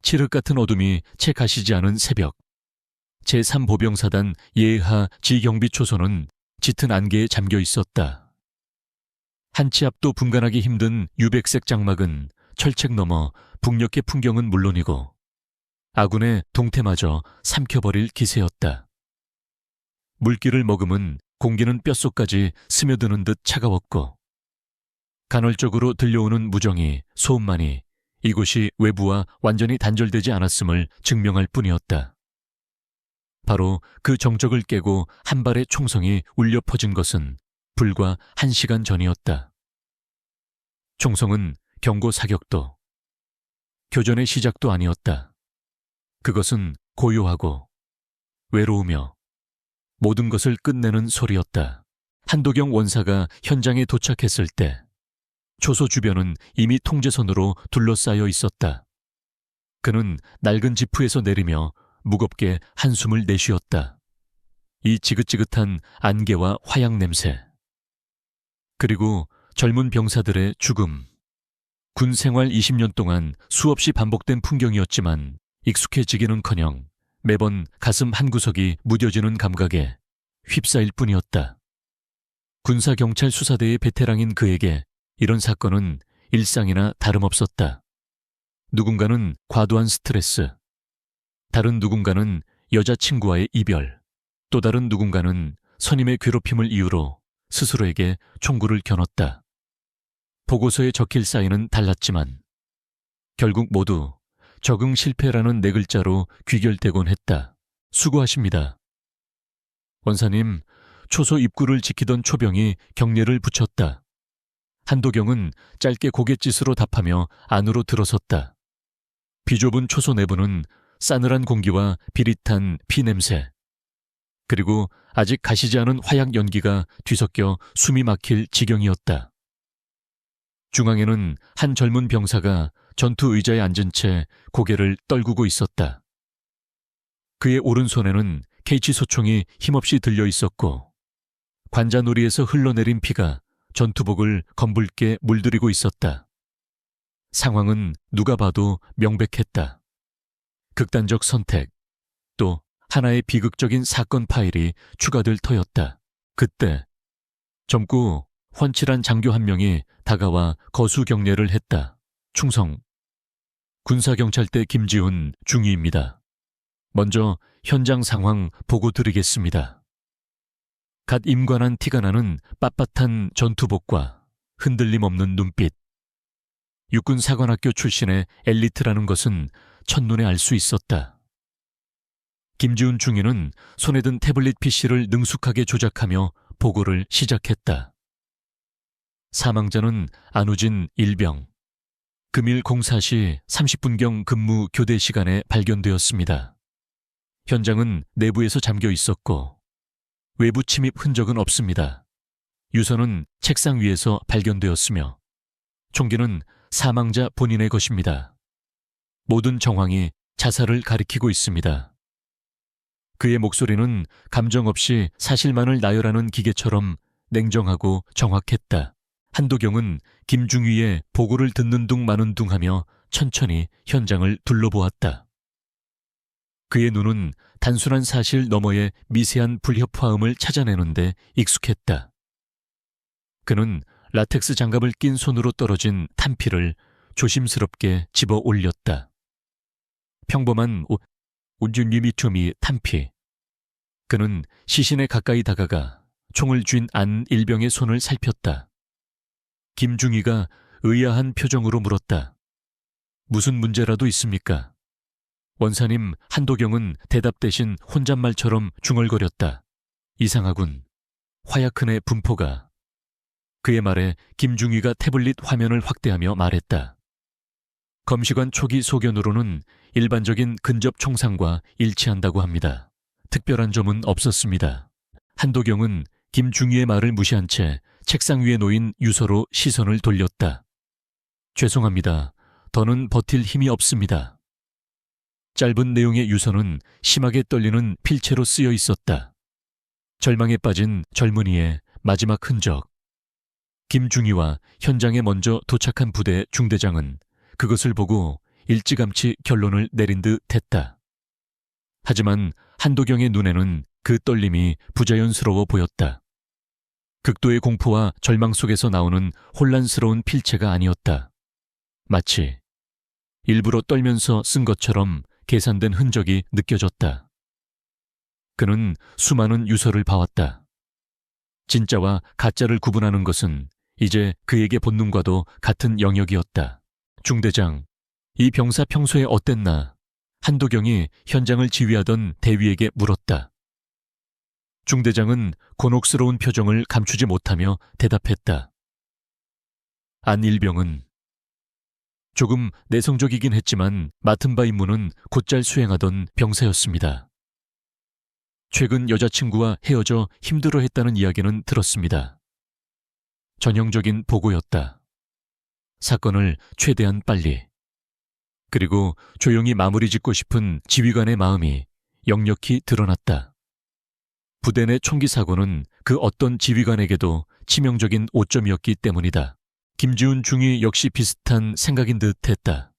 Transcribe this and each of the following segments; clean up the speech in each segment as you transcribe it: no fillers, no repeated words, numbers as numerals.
칠흑 같은 어둠이 채 가시지 않은 새벽. 제3보병사단 예하 지경비 초소는 짙은 안개에 잠겨 있었다. 한 치 앞도 분간하기 힘든 유백색 장막은 철책 넘어 북녘의 풍경은 물론이고 아군의 동태마저 삼켜버릴 기세였다. 물기를 머금은 공기는 뼛속까지 스며드는 듯 차가웠고 간헐적으로 들려오는 무정이, 소음만이 이곳이 외부와 완전히 단절되지 않았음을 증명할 뿐이었다. 바로 그 정적을 깨고 한 발의 총성이 울려 퍼진 것은 불과 1시간 전이었다. 총성은 경고 사격도, 교전의 시작도 아니었다. 그것은 고요하고 외로우며 모든 것을 끝내는 소리였다. 한도경 원사가 현장에 도착했을 때 초소 주변은 이미 통제선으로 둘러싸여 있었다. 그는 낡은 지프에서 내리며 무겁게 한숨을 내쉬었다. 이 지긋지긋한 안개와 화약 냄새, 그리고 젊은 병사들의 죽음. 군 생활 20년 동안 수없이 반복된 풍경이었지만 익숙해지기는커녕 매번 가슴 한구석이 무뎌지는 감각에 휩싸일 뿐이었다. 군사경찰 수사대의 베테랑인 그에게 이런 사건은 일상이나 다름없었다. 누군가는 과도한 스트레스, 다른 누군가는 여자친구와의 이별, 또 다른 누군가는 선임의 괴롭힘을 이유로 스스로에게 총구를 겨눴다. 보고서에 적힐 사인은 달랐지만 결국 모두 적응 실패라는 네 글자로 귀결되곤 했다. 수고하십니다. 원사님, 초소 입구를 지키던 초병이 경례를 붙였다. 한도경은 짧게 고갯짓으로 답하며 안으로 들어섰다. 비좁은 초소 내부는 싸늘한 공기와 비릿한 피냄새, 그리고 아직 가시지 않은 화약 연기가 뒤섞여 숨이 막힐 지경이었다. 중앙에는 한 젊은 병사가 전투 의자에 앉은 채 고개를 떨구고 있었다. 그의 오른손에는 K치 소총이 힘없이 들려 있었고 관자놀이에서 흘러내린 피가 전투복을 검붉게 물들이고 있었다. 상황은 누가 봐도 명백했다. 극단적 선택, 또 하나의 비극적인 사건 파일이 추가될 터였다. 그때 젊고 훤칠한 장교 한 명이 다가와 거수 경례를 했다. 충성. 군사경찰대 김지훈 중위입니다. 먼저 현장 상황 보고 드리겠습니다. 갓 임관한 티가 나는 빳빳한 전투복과 흔들림 없는 눈빛. 육군사관학교 출신의 엘리트라는 것은 첫눈에 알 수 있었다. 김지훈 중위는 손에 든 태블릿 PC를 능숙하게 조작하며 보고를 시작했다. 사망자는 안우진 일병. 금일 04시 30분경 근무 교대 시간에 발견되었습니다. 현장은 내부에서 잠겨 있었고 외부 침입 흔적은 없습니다. 유서는 책상 위에서 발견되었으며 총기는 사망자 본인의 것입니다. 모든 정황이 자살을 가리키고 있습니다. 그의 목소리는 감정 없이 사실만을 나열하는 기계처럼 냉정하고 정확했다. 한도경은 김중위의 보고를 듣는 둥 마는 둥 하며 천천히 현장을 둘러보았다. 그의 눈은 단순한 사실 너머의 미세한 불협화음을 찾아내는데 익숙했다. 그는 라텍스 장갑을 낀 손으로 떨어진 탄피를 조심스럽게 집어 올렸다. 평범한 온준리미투미 탄피. 그는 시신에 가까이 다가가 총을 쥔 안 일병의 손을 살폈다. 김중위가 의아한 표정으로 물었다. 무슨 문제라도 있습니까? 원사님, 한도경은 대답 대신 혼잣말처럼 중얼거렸다. 이상하군. 화약흔의 분포가. 그의 말에 김중위가 태블릿 화면을 확대하며 말했다. 검시관 초기 소견으로는 일반적인 근접 총상과 일치한다고 합니다. 특별한 점은 없었습니다. 한도경은 김중위의 말을 무시한 채 책상 위에 놓인 유서로 시선을 돌렸다. 죄송합니다. 더는 버틸 힘이 없습니다. 짧은 내용의 유서는 심하게 떨리는 필체로 쓰여 있었다. 절망에 빠진 젊은이의 마지막 흔적. 김중위와 현장에 먼저 도착한 부대 중대장은 그것을 보고 일찌감치 결론을 내린 듯 했다. 하지만 한도경의 눈에는 그 떨림이 부자연스러워 보였다. 극도의 공포와 절망 속에서 나오는 혼란스러운 필체가 아니었다. 마치 일부러 떨면서 쓴 것처럼 계산된 흔적이 느껴졌다. 그는 수많은 유서를 봐왔다. 진짜와 가짜를 구분하는 것은 이제 그에게 본능과도 같은 영역이었다. 중대장, 이 병사 평소에 어땠나? 한도경이 현장을 지휘하던 대위에게 물었다. 중대장은 곤혹스러운 표정을 감추지 못하며 대답했다. 안일병은 조금 내성적이긴 했지만 맡은 바 임무는 곧잘 수행하던 병사였습니다. 최근 여자친구와 헤어져 힘들어했다는 이야기는 들었습니다. 전형적인 보고였다. 사건을 최대한 빨리, 그리고 조용히 마무리 짓고 싶은 지휘관의 마음이 역력히 드러났다. 부대 내 총기 사고는 그 어떤 지휘관에게도 치명적인 오점이었기 때문이다. 김지훈 중위 역시 비슷한 생각인 듯 했다.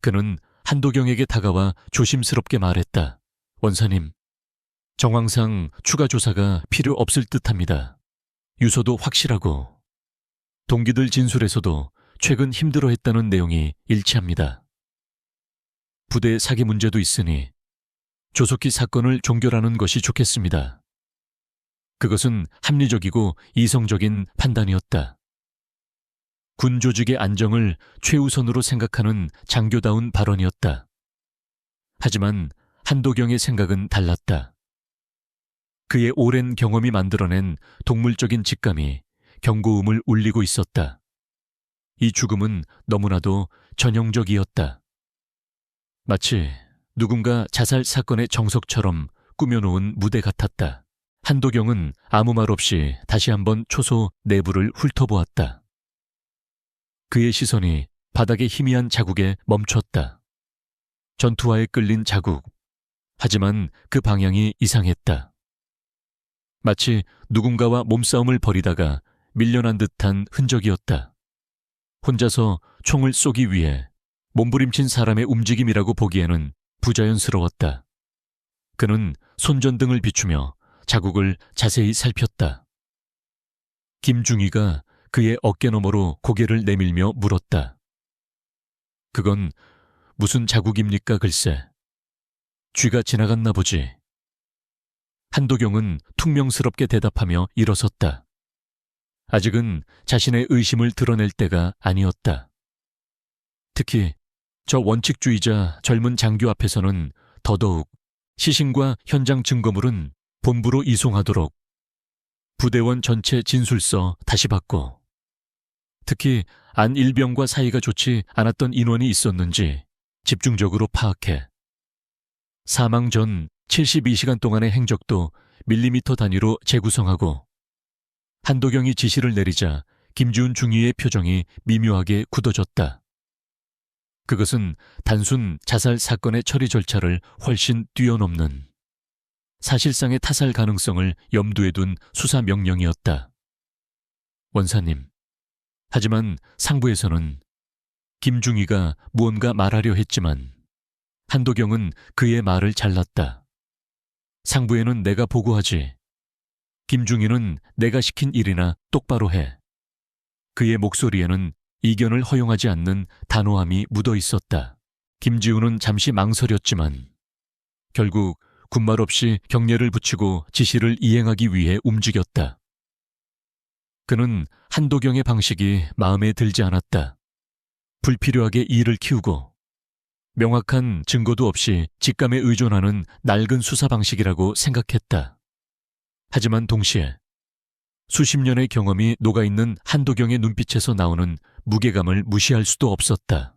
그는 한도경에게 다가와 조심스럽게 말했다. 원사님, 정황상 추가 조사가 필요 없을 듯합니다. 유서도 확실하고 동기들 진술에서도 최근 힘들어했다는 내용이 일치합니다. 부대 사기 문제도 있으니 조속히 사건을 종결하는 것이 좋겠습니다. 그것은 합리적이고 이성적인 판단이었다. 군 조직의 안정을 최우선으로 생각하는 장교다운 발언이었다. 하지만 한도경의 생각은 달랐다. 그의 오랜 경험이 만들어낸 동물적인 직감이 경고음을 울리고 있었다. 이 죽음은 너무나도 전형적이었다. 마치 누군가 자살 사건의 정석처럼 꾸며놓은 무대 같았다. 한도경은 아무 말 없이 다시 한번 초소 내부를 훑어보았다. 그의 시선이 바닥의 희미한 자국에 멈췄다. 전투화에 끌린 자국. 하지만 그 방향이 이상했다. 마치 누군가와 몸싸움을 벌이다가 밀려난 듯한 흔적이었다. 혼자서 총을 쏘기 위해 몸부림친 사람의 움직임이라고 보기에는 부자연스러웠다. 그는 손전등을 비추며 자국을 자세히 살폈다. 김중희가 그의 어깨 너머로 고개를 내밀며 물었다. 그건 무슨 자국입니까 글쎄. 쥐가 지나갔나 보지. 한도경은 퉁명스럽게 대답하며 일어섰다. 아직은 자신의 의심을 드러낼 때가 아니었다. 특히 저 원칙주의자 젊은 장교 앞에서는 더더욱 시신과 현장 증거물은 본부로 이송하도록, 부대원 전체 진술서 다시 받고, 특히 안일병과 사이가 좋지 않았던 인원이 있었는지 집중적으로 파악해 사망 전 72시간 동안의 행적도 밀리미터 단위로 재구성하고. 한도경이 지시를 내리자 김지훈 중위의 표정이 미묘하게 굳어졌다. 그것은 단순 자살 사건의 처리 절차를 훨씬 뛰어넘는 사실상의 타살 가능성을 염두에 둔 수사 명령이었다. 원사님, 하지만 상부에서는 김중희가 무언가 말하려 했지만 한도경은 그의 말을 잘랐다. 상부에는 내가 보고하지. 김중희는 내가 시킨 일이나 똑바로 해. 그의 목소리에는 이견을 허용하지 않는 단호함이 묻어 있었다. 김지훈은 잠시 망설였지만 결국 군말 없이 경례를 붙이고 지시를 이행하기 위해 움직였다. 그는 한도경의 방식이 마음에 들지 않았다. 불필요하게 일을 키우고 명확한 증거도 없이 직감에 의존하는 낡은 수사 방식이라고 생각했다. 하지만 동시에 수십 년의 경험이 녹아있는 한도경의 눈빛에서 나오는 무게감을 무시할 수도 없었다.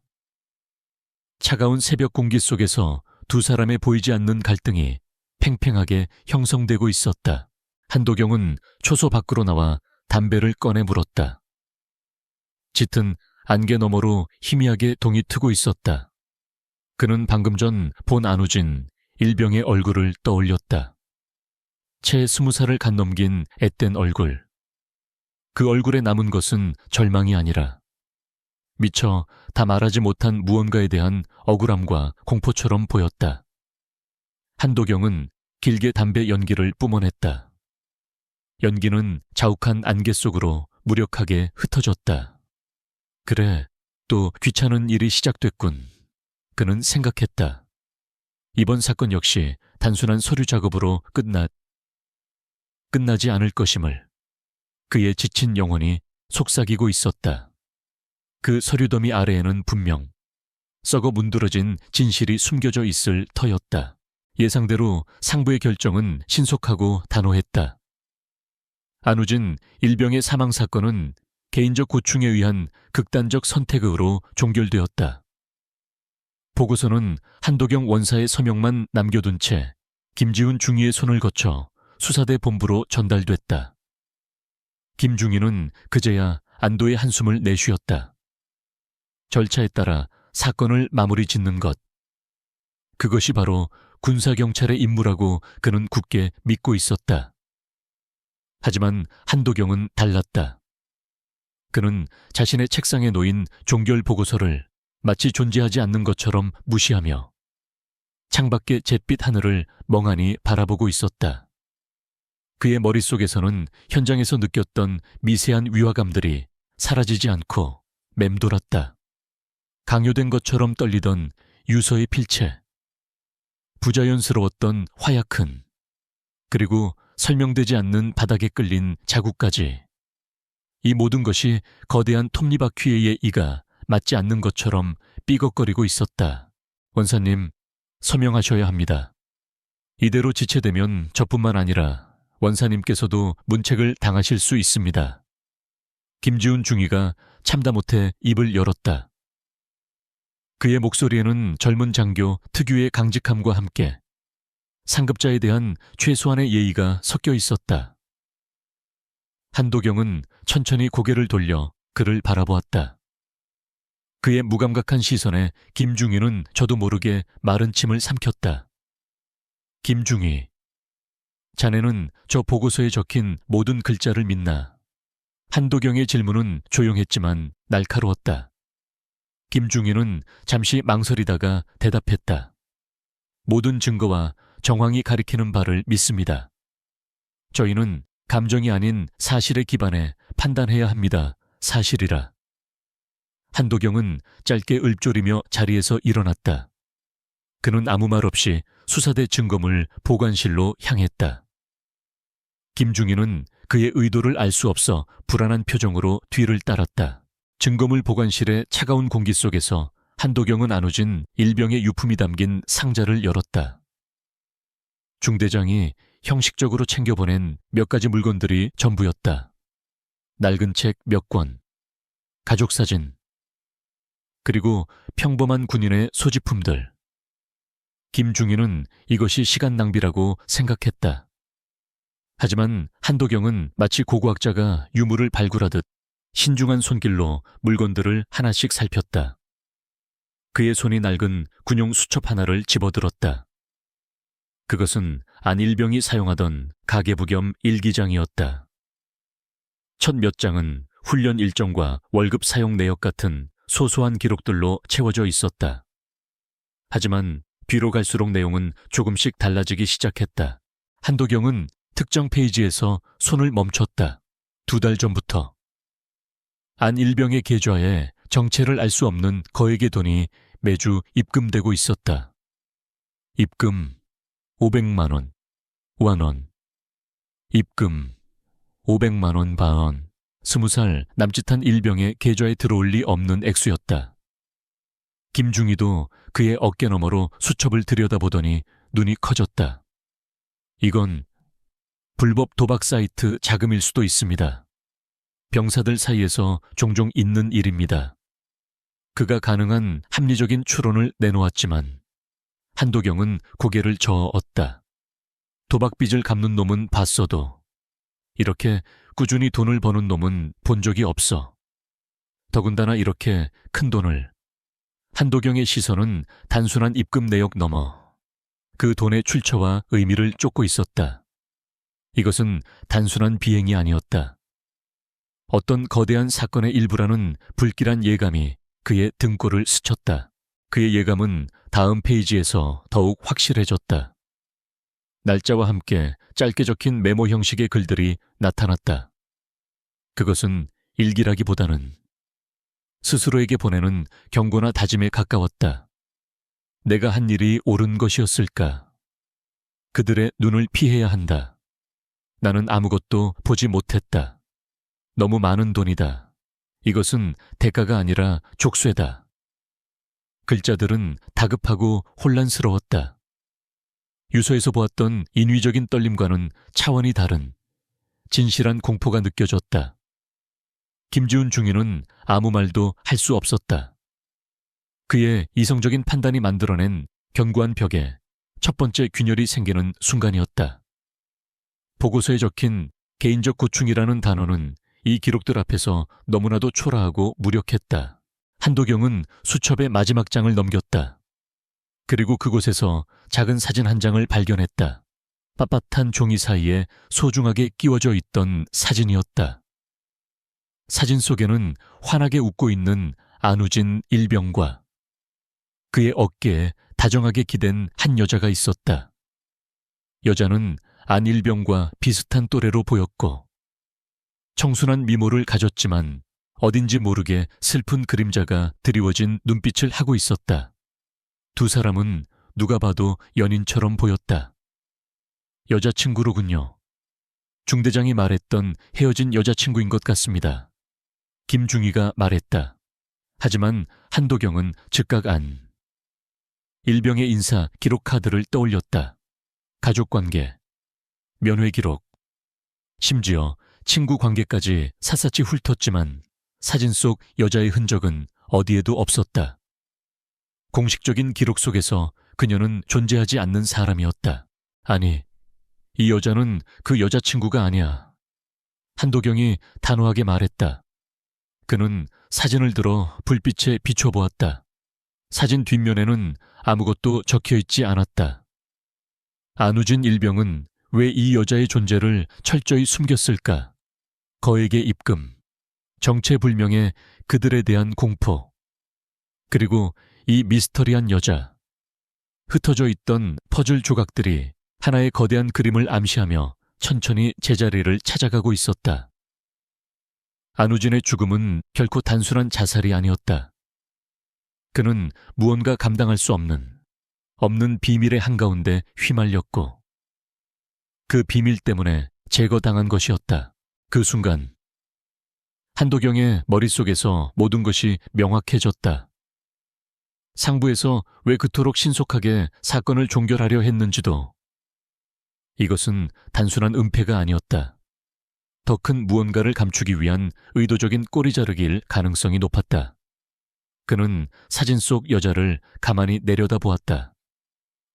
차가운 새벽 공기 속에서 두 사람의 보이지 않는 갈등이 팽팽하게 형성되고 있었다. 한도경은 초소 밖으로 나와 담배를 꺼내 물었다. 짙은 안개 너머로 희미하게 동이 트고 있었다. 그는 방금 전 본 안우진 일병의 얼굴을 떠올렸다. 채 20살을 간 넘긴 앳된 얼굴. 그 얼굴에 남은 것은 절망이 아니라 미처 다 말하지 못한 무언가에 대한 억울함과 공포처럼 보였다. 한도경은 길게 담배 연기를 뿜어냈다. 연기는 자욱한 안개 속으로 무력하게 흩어졌다. 그래, 또 귀찮은 일이 시작됐군. 그는 생각했다. 이번 사건 역시 단순한 서류 작업으로 끝나지 않을 것임을. 그의 지친 영혼이 속삭이고 있었다. 그 서류 더미 아래에는 분명 썩어 문드러진 진실이 숨겨져 있을 터였다. 예상대로 상부의 결정은 신속하고 단호했다. 안우진 일병의 사망 사건은 개인적 고충에 의한 극단적 선택으로 종결되었다. 보고서는 한도경 원사의 서명만 남겨둔 채 김지훈 중위의 손을 거쳐 수사대 본부로 전달됐다. 김중위는 그제야 안도의 한숨을 내쉬었다. 절차에 따라 사건을 마무리 짓는 것. 그것이 바로 군사경찰의 임무라고 그는 굳게 믿고 있었다. 하지만 한도경은 달랐다. 그는 자신의 책상에 놓인 종결 보고서를 마치 존재하지 않는 것처럼 무시하며 창밖의 잿빛 하늘을 멍하니 바라보고 있었다. 그의 머릿속에서는 현장에서 느꼈던 미세한 위화감들이 사라지지 않고 맴돌았다. 강요된 것처럼 떨리던 유서의 필체, 부자연스러웠던 화약흔, 그리고 설명되지 않는 바닥에 끌린 자국까지. 이 모든 것이 거대한 톱니바퀴의 이가 맞지 않는 것처럼 삐걱거리고 있었다. 원사님, 서명하셔야 합니다. 이대로 지체되면 저뿐만 아니라 원사님께서도 문책을 당하실 수 있습니다. 김지훈 중위가 참다 못해 입을 열었다. 그의 목소리에는 젊은 장교 특유의 강직함과 함께 상급자에 대한 최소한의 예의가 섞여 있었다. 한도경은 천천히 고개를 돌려 그를 바라보았다. 그의 무감각한 시선에 김중위는 저도 모르게 마른 침을 삼켰다. 김중위, 자네는 저 보고서에 적힌 모든 글자를 믿나? 한도경의 질문은 조용했지만 날카로웠다. 김중위는 잠시 망설이다가 대답했다. 모든 증거와 정황이 가리키는 바를 믿습니다. 저희는 감정이 아닌 사실에 기반해 판단해야 합니다. 사실이라. 한도경은 짧게 읊조리며 자리에서 일어났다. 그는 아무 말 없이 수사대 증거물 보관실로 향했다. 김중위는 그의 의도를 알 수 없어 불안한 표정으로 뒤를 따랐다. 증거물 보관실의 차가운 공기 속에서 한도경은 안우진 일병의 유품이 담긴 상자를 열었다. 중대장이 형식적으로 챙겨보낸 몇 가지 물건들이 전부였다. 낡은 책 몇 권, 가족사진, 그리고 평범한 군인의 소지품들. 김중위는 이것이 시간 낭비라고 생각했다. 하지만 한도경은 마치 고고학자가 유물을 발굴하듯 신중한 손길로 물건들을 하나씩 살폈다. 그의 손이 낡은 군용 수첩 하나를 집어들었다. 그것은 안일병이 사용하던 가계부 겸 일기장이었다. 첫 몇 장은 훈련 일정과 월급 사용 내역 같은 소소한 기록들로 채워져 있었다. 하지만 뒤로 갈수록 내용은 조금씩 달라지기 시작했다. 한도경은 특정 페이지에서 손을 멈췄다. 2달 전부터. 안일병의 계좌에 정체를 알 수 없는 거액의 돈이 매주 입금되고 있었다. 입금 500만 원, 완원. 입금 500만 원 반원. 20살 남짓한 일병의 계좌에 들어올 리 없는 액수였다. 김중위도 그의 어깨 너머로 수첩을 들여다보더니 눈이 커졌다. 이건 불법 도박 사이트 자금일 수도 있습니다. 병사들 사이에서 종종 있는 일입니다. 그가 가능한 합리적인 추론을 내놓았지만 한도경은 고개를 저었다. 도박빚을 갚는 놈은 봤어도 이렇게 꾸준히 돈을 버는 놈은 본 적이 없어. 더군다나 이렇게 큰 돈을. 한도경의 시선은 단순한 입금 내역 넘어 그 돈의 출처와 의미를 쫓고 있었다. 이것은 단순한 비행이 아니었다. 어떤 거대한 사건의 일부라는 불길한 예감이 그의 등골을 스쳤다. 그의 예감은 다음 페이지에서 더욱 확실해졌다. 날짜와 함께 짧게 적힌 메모 형식의 글들이 나타났다. 그것은 일기라기보다는 스스로에게 보내는 경고나 다짐에 가까웠다. 내가 한 일이 옳은 것이었을까? 그들의 눈을 피해야 한다. 나는 아무것도 보지 못했다. 너무 많은 돈이다. 이것은 대가가 아니라 족쇄다. 글자들은 다급하고 혼란스러웠다. 유서에서 보았던 인위적인 떨림과는 차원이 다른 진실한 공포가 느껴졌다. 김지훈 중위는 아무 말도 할 수 없었다. 그의 이성적인 판단이 만들어낸 견고한 벽에 첫 번째 균열이 생기는 순간이었다. 보고서에 적힌 개인적 고충이라는 단어는 이 기록들 앞에서 너무나도 초라하고 무력했다. 한도경은 수첩의 마지막 장을 넘겼다. 그리고 그곳에서 작은 사진 한 장을 발견했다. 빳빳한 종이 사이에 소중하게 끼워져 있던 사진이었다. 사진 속에는 환하게 웃고 있는 안우진 일병과 그의 어깨에 다정하게 기댄 한 여자가 있었다. 여자는 안 일병과 비슷한 또래로 보였고 청순한 미모를 가졌지만 어딘지 모르게 슬픈 그림자가 드리워진 눈빛을 하고 있었다. 두 사람은 누가 봐도 연인처럼 보였다. 여자친구로군요. 중대장이 말했던 헤어진 여자친구인 것 같습니다. 김중희가 말했다. 하지만 한도경은 즉각 안. 일병의 인사 기록 카드를 떠올렸다. 가족관계, 면회기록, 심지어 친구 관계까지 샅샅이 훑었지만 사진 속 여자의 흔적은 어디에도 없었다. 공식적인 기록 속에서 그녀는 존재하지 않는 사람이었다. 아니, 이 여자는 그 여자친구가 아니야. 한도경이 단호하게 말했다. 그는 사진을 들어 불빛에 비춰보았다. 사진 뒷면에는 아무것도 적혀있지 않았다. 안우진 일병은 왜 이 여자의 존재를 철저히 숨겼을까? 거액의 입금, 정체불명의 그들에 대한 공포, 그리고 이 미스터리한 여자. 흩어져 있던 퍼즐 조각들이 하나의 거대한 그림을 암시하며 천천히 제자리를 찾아가고 있었다. 안우진의 죽음은 결코 단순한 자살이 아니었다. 그는 무언가 감당할 수 없는 비밀의 한가운데 휘말렸고 그 비밀 때문에 제거당한 것이었다. 그 순간 한도경의 머릿속에서 모든 것이 명확해졌다. 상부에서 왜 그토록 신속하게 사건을 종결하려 했는지도. 이것은 단순한 은폐가 아니었다. 더 큰 무언가를 감추기 위한 의도적인 꼬리 자르기일 가능성이 높았다. 그는 사진 속 여자를 가만히 내려다보았다.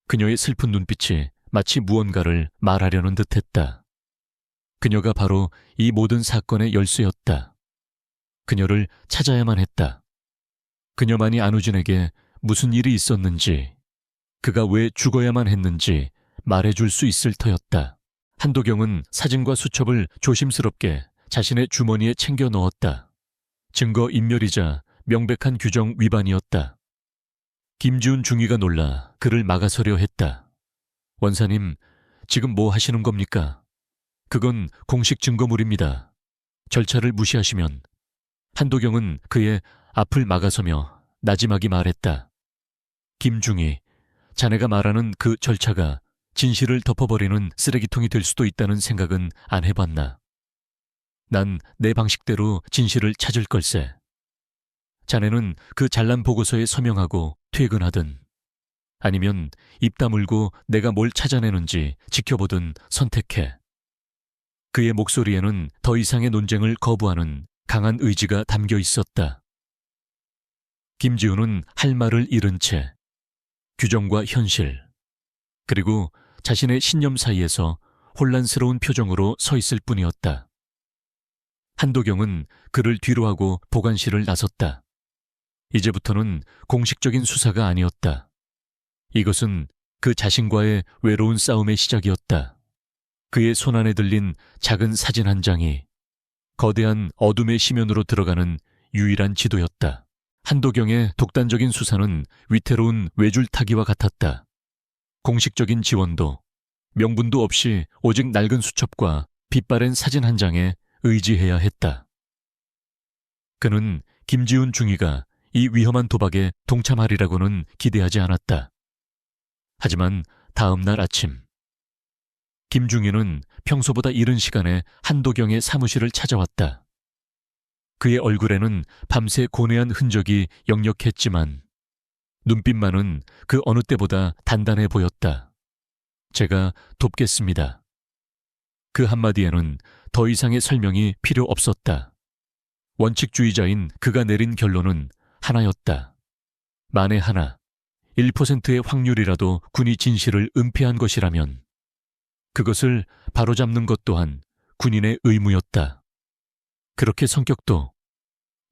그녀의 슬픈 눈빛이 마치 무언가를 말하려는 듯했다. 그녀가 바로 이 모든 사건의 열쇠였다. 그녀를 찾아야만 했다. 그녀만이 안우진에게 무슨 일이 있었는지, 그가 왜 죽어야만 했는지 말해줄 수 있을 터였다. 한도경은 사진과 수첩을 조심스럽게 자신의 주머니에 챙겨 넣었다. 증거 인멸이자 명백한 규정 위반이었다. 김지훈 중위가 놀라 그를 막아서려 했다. 원사님, 지금 뭐 하시는 겁니까? 그건 공식 증거물입니다. 절차를 무시하시면. 한도경은 그의 앞을 막아서며 나지막이 말했다. 김중희, 자네가 말하는 그 절차가 진실을 덮어버리는 쓰레기통이 될 수도 있다는 생각은 안 해봤나. 난 내 방식대로 진실을 찾을 걸세. 자네는 그 잘난 보고서에 서명하고 퇴근하든 아니면 입 다물고 내가 뭘 찾아내는지 지켜보든 선택해. 그의 목소리에는 더 이상의 논쟁을 거부하는 강한 의지가 담겨 있었다. 김지훈은 할 말을 잃은 채 규정과 현실, 그리고 자신의 신념 사이에서 혼란스러운 표정으로 서 있을 뿐이었다. 한도경은 그를 뒤로하고 보관실을 나섰다. 이제부터는 공식적인 수사가 아니었다. 이것은 그 자신과의 외로운 싸움의 시작이었다. 그의 손안에 들린 작은 사진 한 장이 거대한 어둠의 심연으로 들어가는 유일한 지도였다. 한도경의 독단적인 수사는 위태로운 외줄타기와 같았다. 공식적인 지원도, 명분도 없이 오직 낡은 수첩과 빛바랜 사진 한 장에 의지해야 했다. 그는 김지훈 중위가 이 위험한 도박에 동참하리라고는 기대하지 않았다. 하지만 다음 날 아침, 김중위는 평소보다 이른 시간에 한도경의 사무실을 찾아왔다. 그의 얼굴에는 밤새 고뇌한 흔적이 역력했지만 눈빛만은 그 어느 때보다 단단해 보였다. 제가 돕겠습니다. 그 한마디에는 더 이상의 설명이 필요 없었다. 원칙주의자인 그가 내린 결론은 하나였다. 만에 하나, 1%의 확률이라도 군이 진실을 은폐한 것이라면 그것을 바로잡는 것 또한 군인의 의무였다. 그렇게 성격도,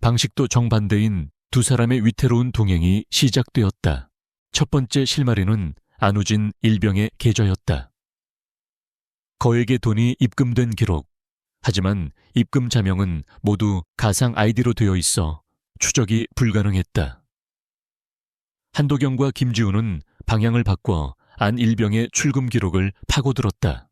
방식도 정반대인 두 사람의 위태로운 동행이 시작되었다. 첫 번째 실마리는 안우진 일병의 계좌였다. 거액의 돈이 입금된 기록, 하지만 입금 자명은 모두 가상 아이디로 되어 있어 추적이 불가능했다. 한도경과 김지훈은 방향을 바꿔 안 일병의 출금 기록을 파고들었다.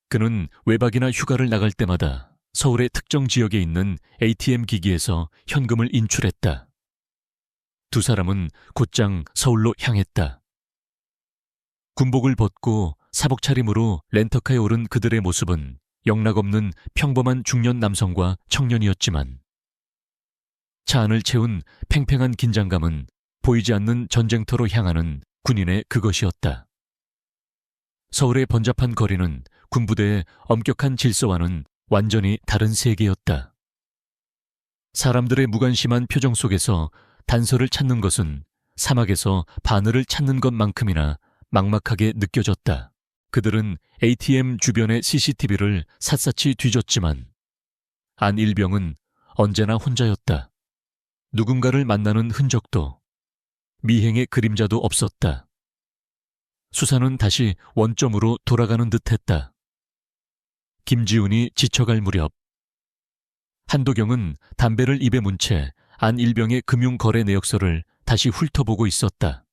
그는 외박이나 휴가를 나갈 때마다 서울의 특정 지역에 있는 ATM 기기에서 현금을 인출했다. 두 사람은 곧장 서울로 향했다. 군복을 벗고 사복 차림으로 렌터카에 오른 그들의 모습은 영락없는 평범한 중년 남성과 청년이었지만 차 안을 채운 팽팽한 긴장감은 보이지 않는 전쟁터로 향하는 군인의 그것이었다. 서울의 번잡한 거리는 군부대의 엄격한 질서와는 완전히 다른 세계였다. 사람들의 무관심한 표정 속에서 단서를 찾는 것은 사막에서 바늘을 찾는 것만큼이나 막막하게 느껴졌다. 그들은 ATM 주변의 CCTV를 샅샅이 뒤졌지만 안 일병은 언제나 혼자였다. 누군가를 만나는 흔적도, 미행의 그림자도 없었다. 수사는 다시 원점으로 돌아가는 듯했다. 김지훈이 지쳐갈 무렵 한도경은 담배를 입에 문 채 안 일병의 금융거래 내역서를 다시 훑어보고 있었다.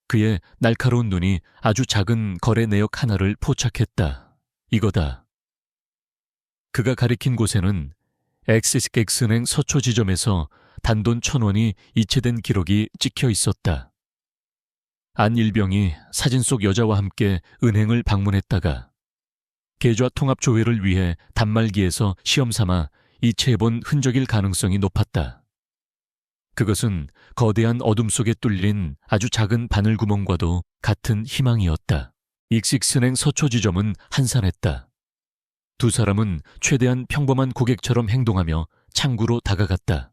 그의 날카로운 눈이 아주 작은 거래 내역 하나를 포착했다. 이거다. 그가 가리킨 곳에는 엑시스은행 서초 지점에서 단돈 1,000원이 이체된 기록이 찍혀 있었다. 안 일병이 사진 속 여자와 함께 은행을 방문했다가 계좌 통합 조회를 위해 단말기에서 시험 삼아 이체해본 흔적일 가능성이 높았다. 그것은 거대한 어둠 속에 뚫린 아주 작은 바늘구멍과도 같은 희망이었다. 익식은행 서초 지점은 한산했다. 두 사람은 최대한 평범한 고객처럼 행동하며 창구로 다가갔다.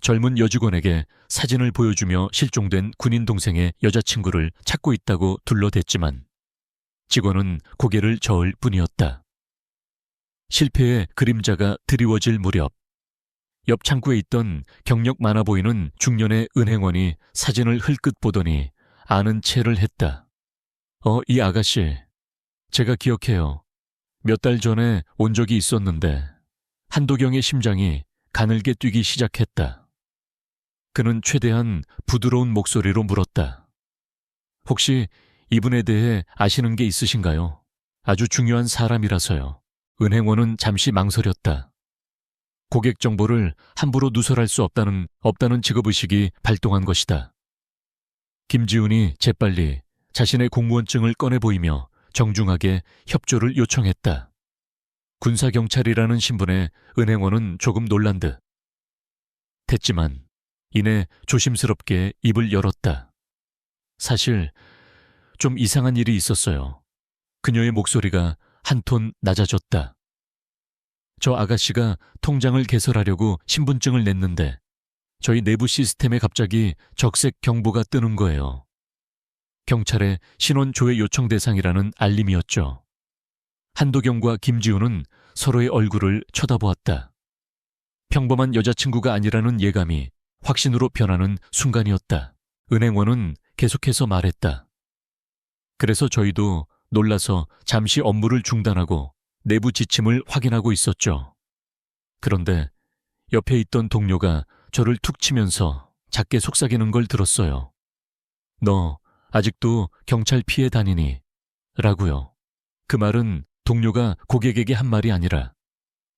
젊은 여직원에게 사진을 보여주며 실종된 군인 동생의 여자친구를 찾고 있다고 둘러댔지만 직원은 고개를 저을 뿐이었다. 실패의 그림자가 드리워질 무렵 옆 창구에 있던 경력 많아 보이는 중년의 은행원이 사진을 흘끗 보더니 아는 체를 했다. 이 아가씨, 제가 기억해요. 몇 달 전에 온 적이 있었는데 한도경의 심장이 가늘게 뛰기 시작했다. 그는 최대한 부드러운 목소리로 물었다. 혹시 이분에 대해 아시는 게 있으신가요? 아주 중요한 사람이라서요. 은행원은 잠시 망설였다. 고객 정보를 함부로 누설할 수 없다는 직업의식이 발동한 것이다. 김지훈이 재빨리 자신의 공무원증을 꺼내 보이며 정중하게 협조를 요청했다. 군사경찰이라는 신분에 은행원은 조금 놀란 듯 했지만 이내 조심스럽게 입을 열었다. 사실 좀 이상한 일이 있었어요. 그녀의 목소리가 한 톤 낮아졌다. 저 아가씨가 통장을 개설하려고 신분증을 냈는데 저희 내부 시스템에 갑자기 적색 경보가 뜨는 거예요. 경찰의 신원 조회 요청 대상이라는 알림이었죠. 한도경과 김지훈은 서로의 얼굴을 쳐다보았다. 평범한 여자친구가 아니라는 예감이 확신으로 변하는 순간이었다. 은행원은 계속해서 말했다. 그래서 저희도 놀라서 잠시 업무를 중단하고 내부 지침을 확인하고 있었죠. 그런데 옆에 있던 동료가 저를 툭 치면서 작게 속삭이는 걸 들었어요. 너 아직도 경찰 피해 다니니? 라고요. 그 말은 동료가 고객에게 한 말이 아니라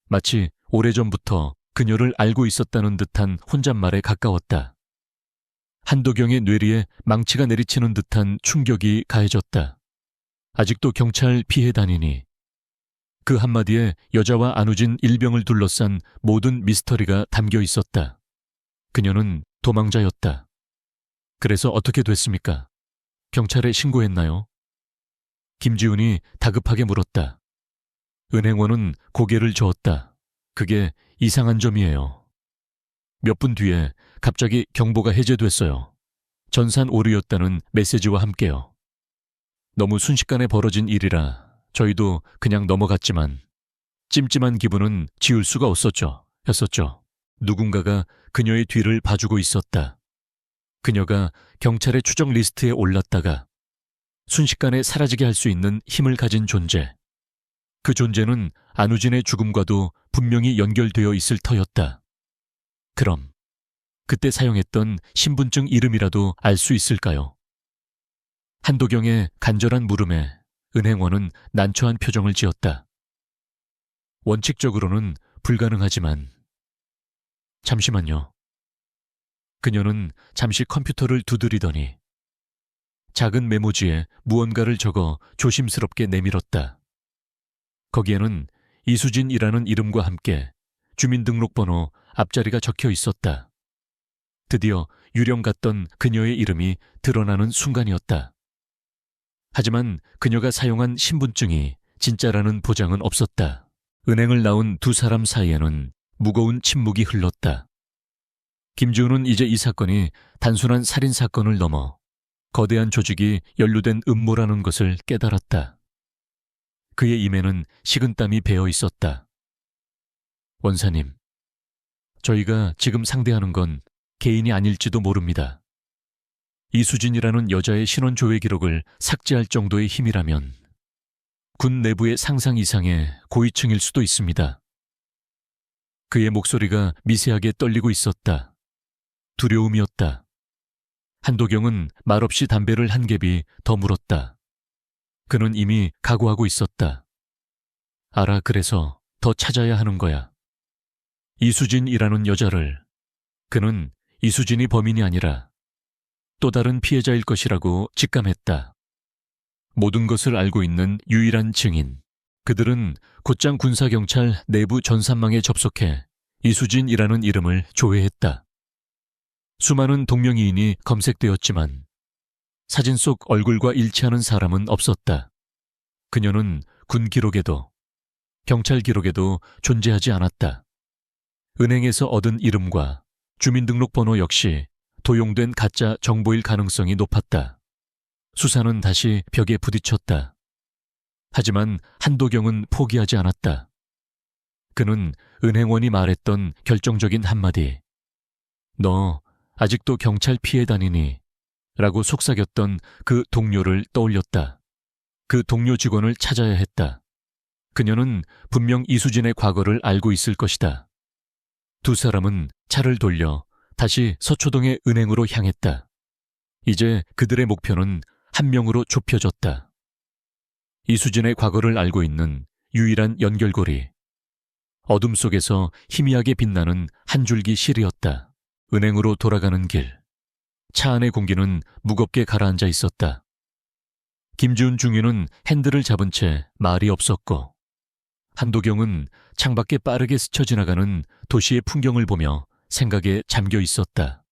마치 오래전부터 그녀를 알고 있었다는 듯한 혼잣말에 가까웠다. 한도경의 뇌리에 망치가 내리치는 듯한 충격이 가해졌다. 아직도 경찰 피해 다니니? 그 한마디에 여자와 안우진 일병을 둘러싼 모든 미스터리가 담겨 있었다. 그녀는 도망자였다. 그래서 어떻게 됐습니까? 경찰에 신고했나요? 김지훈이 다급하게 물었다. 은행원은 고개를 저었다. 그게 이상한 점이에요. 몇 분 뒤에 갑자기 경보가 해제됐어요. 전산 오류였다는 메시지와 함께요. 너무 순식간에 벌어진 일이라 저희도 그냥 넘어갔지만 찜찜한 기분은 지울 수가 없었죠. 누군가가 그녀의 뒤를 봐주고 있었다. 그녀가 경찰의 추적 리스트에 올랐다가 순식간에 사라지게 할 수 있는 힘을 가진 존재. 그 존재는 안우진의 죽음과도 분명히 연결되어 있을 터였다. 그럼 그때 사용했던 신분증 이름이라도 알 수 있을까요? 한도경의 간절한 물음에 은행원은 난처한 표정을 지었다. 원칙적으로는 불가능하지만 잠시만요. 그녀는 잠시 컴퓨터를 두드리더니 작은 메모지에 무언가를 적어 조심스럽게 내밀었다. 거기에는 이수진이라는 이름과 함께 주민등록번호 앞자리가 적혀 있었다. 드디어 유령 같던 그녀의 이름이 드러나는 순간이었다. 하지만 그녀가 사용한 신분증이 진짜라는 보장은 없었다. 은행을 나온 두 사람 사이에는 무거운 침묵이 흘렀다. 김지훈은 이제 이 사건이 단순한 살인사건을 넘어 거대한 조직이 연루된 음모라는 것을 깨달았다. 그의 입에는 식은땀이 배어 있었다. 원사님, 저희가 지금 상대하는 건 개인이 아닐지도 모릅니다. 이수진이라는 여자의 신원 조회 기록을 삭제할 정도의 힘이라면 군 내부의 상상 이상의 고위층일 수도 있습니다. 그의 목소리가 미세하게 떨리고 있었다. 두려움이었다. 한도경은 말없이 담배를 한 갭이 더 물었다. 그는 이미 각오하고 있었다. 알아, 그래서 더 찾아야 하는 거야. 이수진이라는 여자를. 그는 이수진이 범인이 아니라 또 다른 피해자일 것이라고 직감했다. 모든 것을 알고 있는 유일한 증인. 그들은 곧장 군사경찰 내부 전산망에 접속해 이수진이라는 이름을 조회했다. 수많은 동명이인이 검색되었지만 사진 속 얼굴과 일치하는 사람은 없었다. 그녀는 군 기록에도 경찰 기록에도 존재하지 않았다. 은행에서 얻은 이름과 주민등록번호 역시 도용된 가짜 정보일 가능성이 높았다. 수사는 다시 벽에 부딪혔다. 하지만 한도경은 포기하지 않았다. 그는 은행원이 말했던 결정적인 한마디, 너 아직도 경찰 피해 다니니? 라고 속삭였던 그 동료를 떠올렸다. 그 동료 직원을 찾아야 했다. 그녀는 분명 이수진의 과거를 알고 있을 것이다. 두 사람은 차를 돌려 다시 서초동의 은행으로 향했다. 이제 그들의 목표는 한 명으로 좁혀졌다. 이수진의 과거를 알고 있는 유일한 연결고리. 어둠 속에서 희미하게 빛나는 한 줄기 실이었다. 은행으로 돌아가는 길. 차 안의 공기는 무겁게 가라앉아 있었다. 김지훈 중위는 핸들을 잡은 채 말이 없었고 한도경은 창밖에 빠르게 스쳐 지나가는 도시의 풍경을 보며 생각에 잠겨 있었다.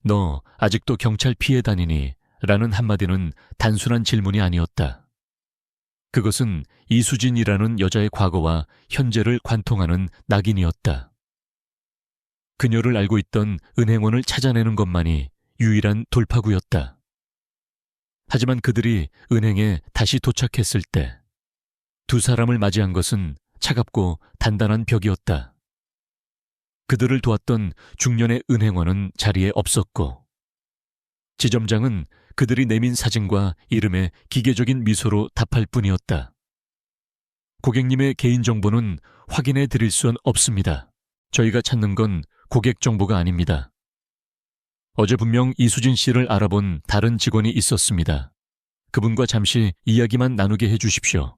너 아직도 경찰 피해 다니니? 라는 한마디는 단순한 질문이 아니었다. 그것은 이수진이라는 여자의 과거와 현재를 관통하는 낙인이었다. 그녀를 알고 있던 은행원을 찾아내는 것만이 유일한 돌파구였다. 하지만 그들이 은행에 다시 도착했을 때 두 사람을 맞이한 것은 차갑고 단단한 벽이었다. 그들을 도왔던 중년의 은행원은 자리에 없었고 지점장은 그들이 내민 사진과 이름에 기계적인 미소로 답할 뿐이었다. 고객님의 개인정보는 확인해 드릴 수는 없습니다. 저희가 찾는 건 고객 정보가 아닙니다. 어제 분명 이수진 씨를 알아본 다른 직원이 있었습니다. 그분과 잠시 이야기만 나누게 해주십시오.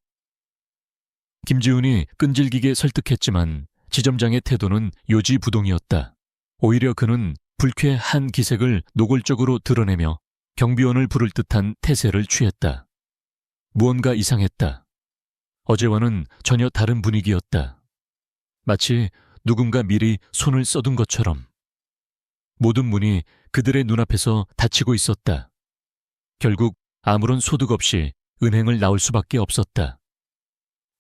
김지훈이 끈질기게 설득했지만 지점장의 태도는 요지부동이었다. 오히려 그는 불쾌한 기색을 노골적으로 드러내며 경비원을 부를 듯한 태세를 취했다. 무언가 이상했다. 어제와는 전혀 다른 분위기였다. 마치 누군가 미리 손을 써둔 것처럼. 모든 문이 그들의 눈앞에서 닫히고 있었다. 결국 아무런 소득 없이 은행을 나올 수밖에 없었다.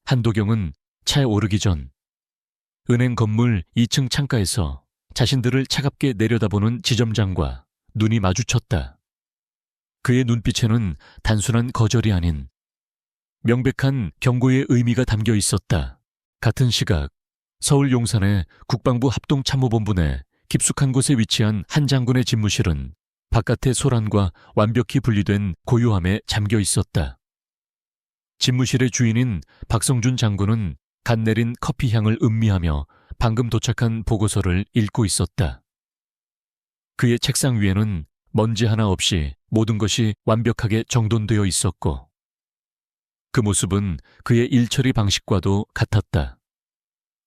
한도경은 차에 오르기 전 은행 건물 2층 창가에서 자신들을 차갑게 내려다보는 지점장과 눈이 마주쳤다. 그의 눈빛에는 단순한 거절이 아닌 명백한 경고의 의미가 담겨 있었다. 같은 시각 서울 용산의 국방부 합동참모본부 내 깊숙한 곳에 위치한 한 장군의 집무실은 바깥의 소란과 완벽히 분리된 고요함에 잠겨 있었다. 집무실의 주인인 박성준 장군은 갓 내린 커피 향을 음미하며 방금 도착한 보고서를 읽고 있었다. 그의 책상 위에는 먼지 하나 없이 모든 것이 완벽하게 정돈되어 있었고 그 모습은 그의 일처리 방식과도 같았다.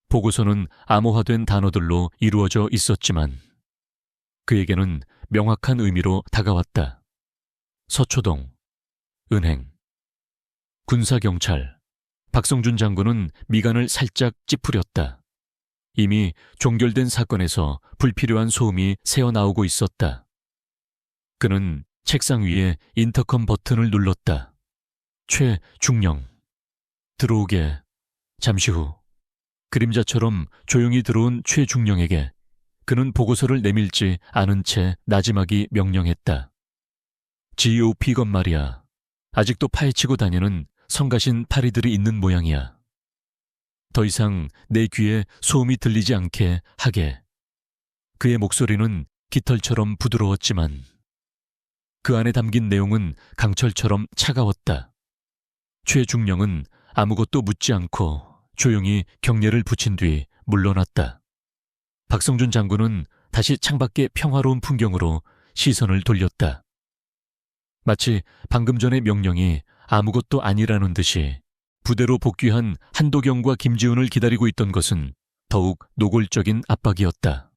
보고서는 암호화된 단어들로 이루어져 있었지만 그에게는 명확한 의미로 다가왔다. 서초동, 은행, 군사경찰. 박성준 장군은 미간을 살짝 찌푸렸다. 이미 종결된 사건에서 불필요한 소음이 새어나오고 있었다. 그는 책상 위에 인터컴 버튼을 눌렀다. 최중령. 들어오게. 잠시 후 그림자처럼 조용히 들어온 최중령에게 그는 보고서를 내밀지 않은 채 나지막이 명령했다. GOP건 말이야. 아직도 파헤치고 다니는 성가신 파리들이 있는 모양이야. 더 이상 내 귀에 소음이 들리지 않게 하게. 그의 목소리는 깃털처럼 부드러웠지만 그 안에 담긴 내용은 강철처럼 차가웠다. 최중령은 아무것도 묻지 않고 조용히 경례를 붙인 뒤 물러났다. 박성준 장군은 다시 창밖의 평화로운 풍경으로 시선을 돌렸다. 마치 방금 전의 명령이 아무것도 아니라는 듯이 부대로 복귀한 한도경과 김지훈을 기다리고 있던 것은 더욱 노골적인 압박이었다.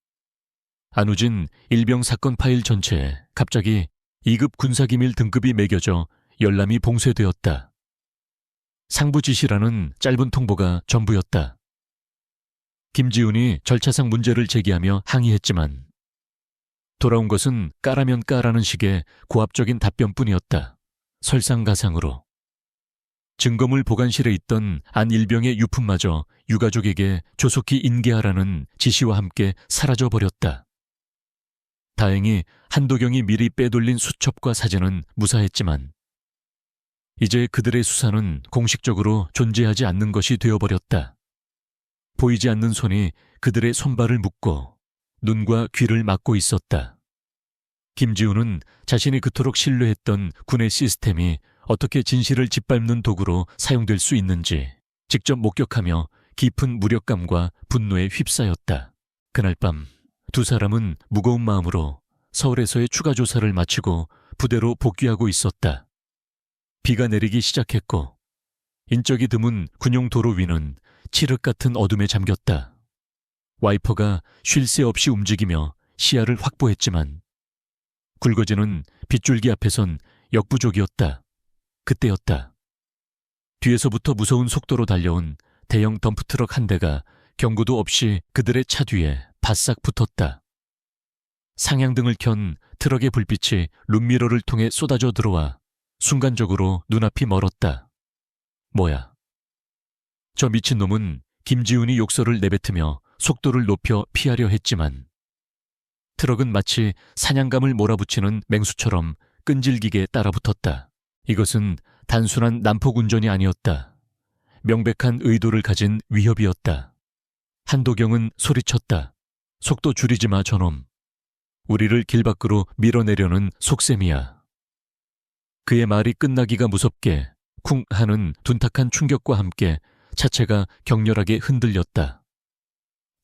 안우진 일병 사건 파일 전체에 갑자기 2급 군사기밀 등급이 매겨져 열람이 봉쇄되었다. 상부 지시라는 짧은 통보가 전부였다. 김지훈이 절차상 문제를 제기하며 항의했지만 돌아온 것은 까라면 까라는 식의 고압적인 답변뿐이었다. 설상가상으로. 증거물 보관실에 있던 안 일병의 유품마저 유가족에게 조속히 인계하라는 지시와 함께 사라져버렸다. 다행히 한도경이 미리 빼돌린 수첩과 사진은 무사했지만 이제 그들의 수사는 공식적으로 존재하지 않는 것이 되어버렸다. 보이지 않는 손이 그들의 손발을 묶고 눈과 귀를 막고 있었다. 김지훈은 자신이 그토록 신뢰했던 군의 시스템이 어떻게 진실을 짓밟는 도구로 사용될 수 있는지 직접 목격하며 깊은 무력감과 분노에 휩싸였다. 그날 밤 두 사람은 무거운 마음으로 서울에서의 추가 조사를 마치고 부대로 복귀하고 있었다. 비가 내리기 시작했고 인적이 드문 군용 도로 위는 칠흑 같은 어둠에 잠겼다. 와이퍼가 쉴 새 없이 움직이며 시야를 확보했지만 굵어지는 빗줄기 앞에선 역부족이었다. 그때였다. 뒤에서부터 무서운 속도로 달려온 대형 덤프트럭 한 대가 경고도 없이 그들의 차 뒤에 바싹 붙었다. 상향등을 켠 트럭의 불빛이 룸미러를 통해 쏟아져 들어와 순간적으로 눈앞이 멀었다. 뭐야? 저 미친놈은 김지훈이 욕설을 내뱉으며 속도를 높여 피하려 했지만 트럭은 마치 사냥감을 몰아붙이는 맹수처럼 끈질기게 따라붙었다. 이것은 단순한 난폭운전이 아니었다. 명백한 의도를 가진 위협이었다. 한도경은 소리쳤다. 속도 줄이지 마, 저놈. 우리를 길 밖으로 밀어내려는 속셈이야. 그의 말이 끝나기가 무섭게 쿵 하는 둔탁한 충격과 함께 차체가 격렬하게 흔들렸다.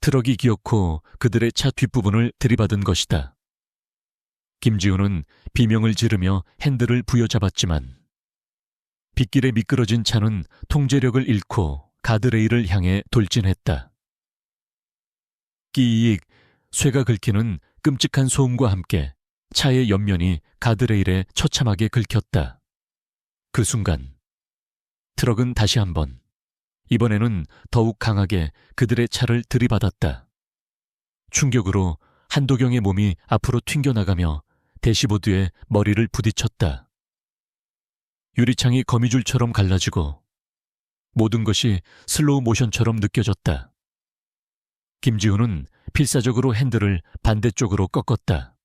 트럭이 기어코 그들의 차 뒷부분을 들이받은 것이다. 김지우는 비명을 지르며 핸들을 부여잡았지만 빗길에 미끄러진 차는 통제력을 잃고 가드레일을 향해 돌진했다. 끼익 쇠가 긁히는 끔찍한 소음과 함께 차의 옆면이 가드레일에 처참하게 긁혔다. 그 순간 트럭은 다시 한번, 이번에는 더욱 강하게 그들의 차를 들이받았다. 충격으로 한도경의 몸이 앞으로 튕겨나가며 대시보드에 머리를 부딪혔다. 유리창이 거미줄처럼 갈라지고 모든 것이 슬로우 모션처럼 느껴졌다. 김지우는 필사적으로 핸들을 반대쪽으로 꺾었다.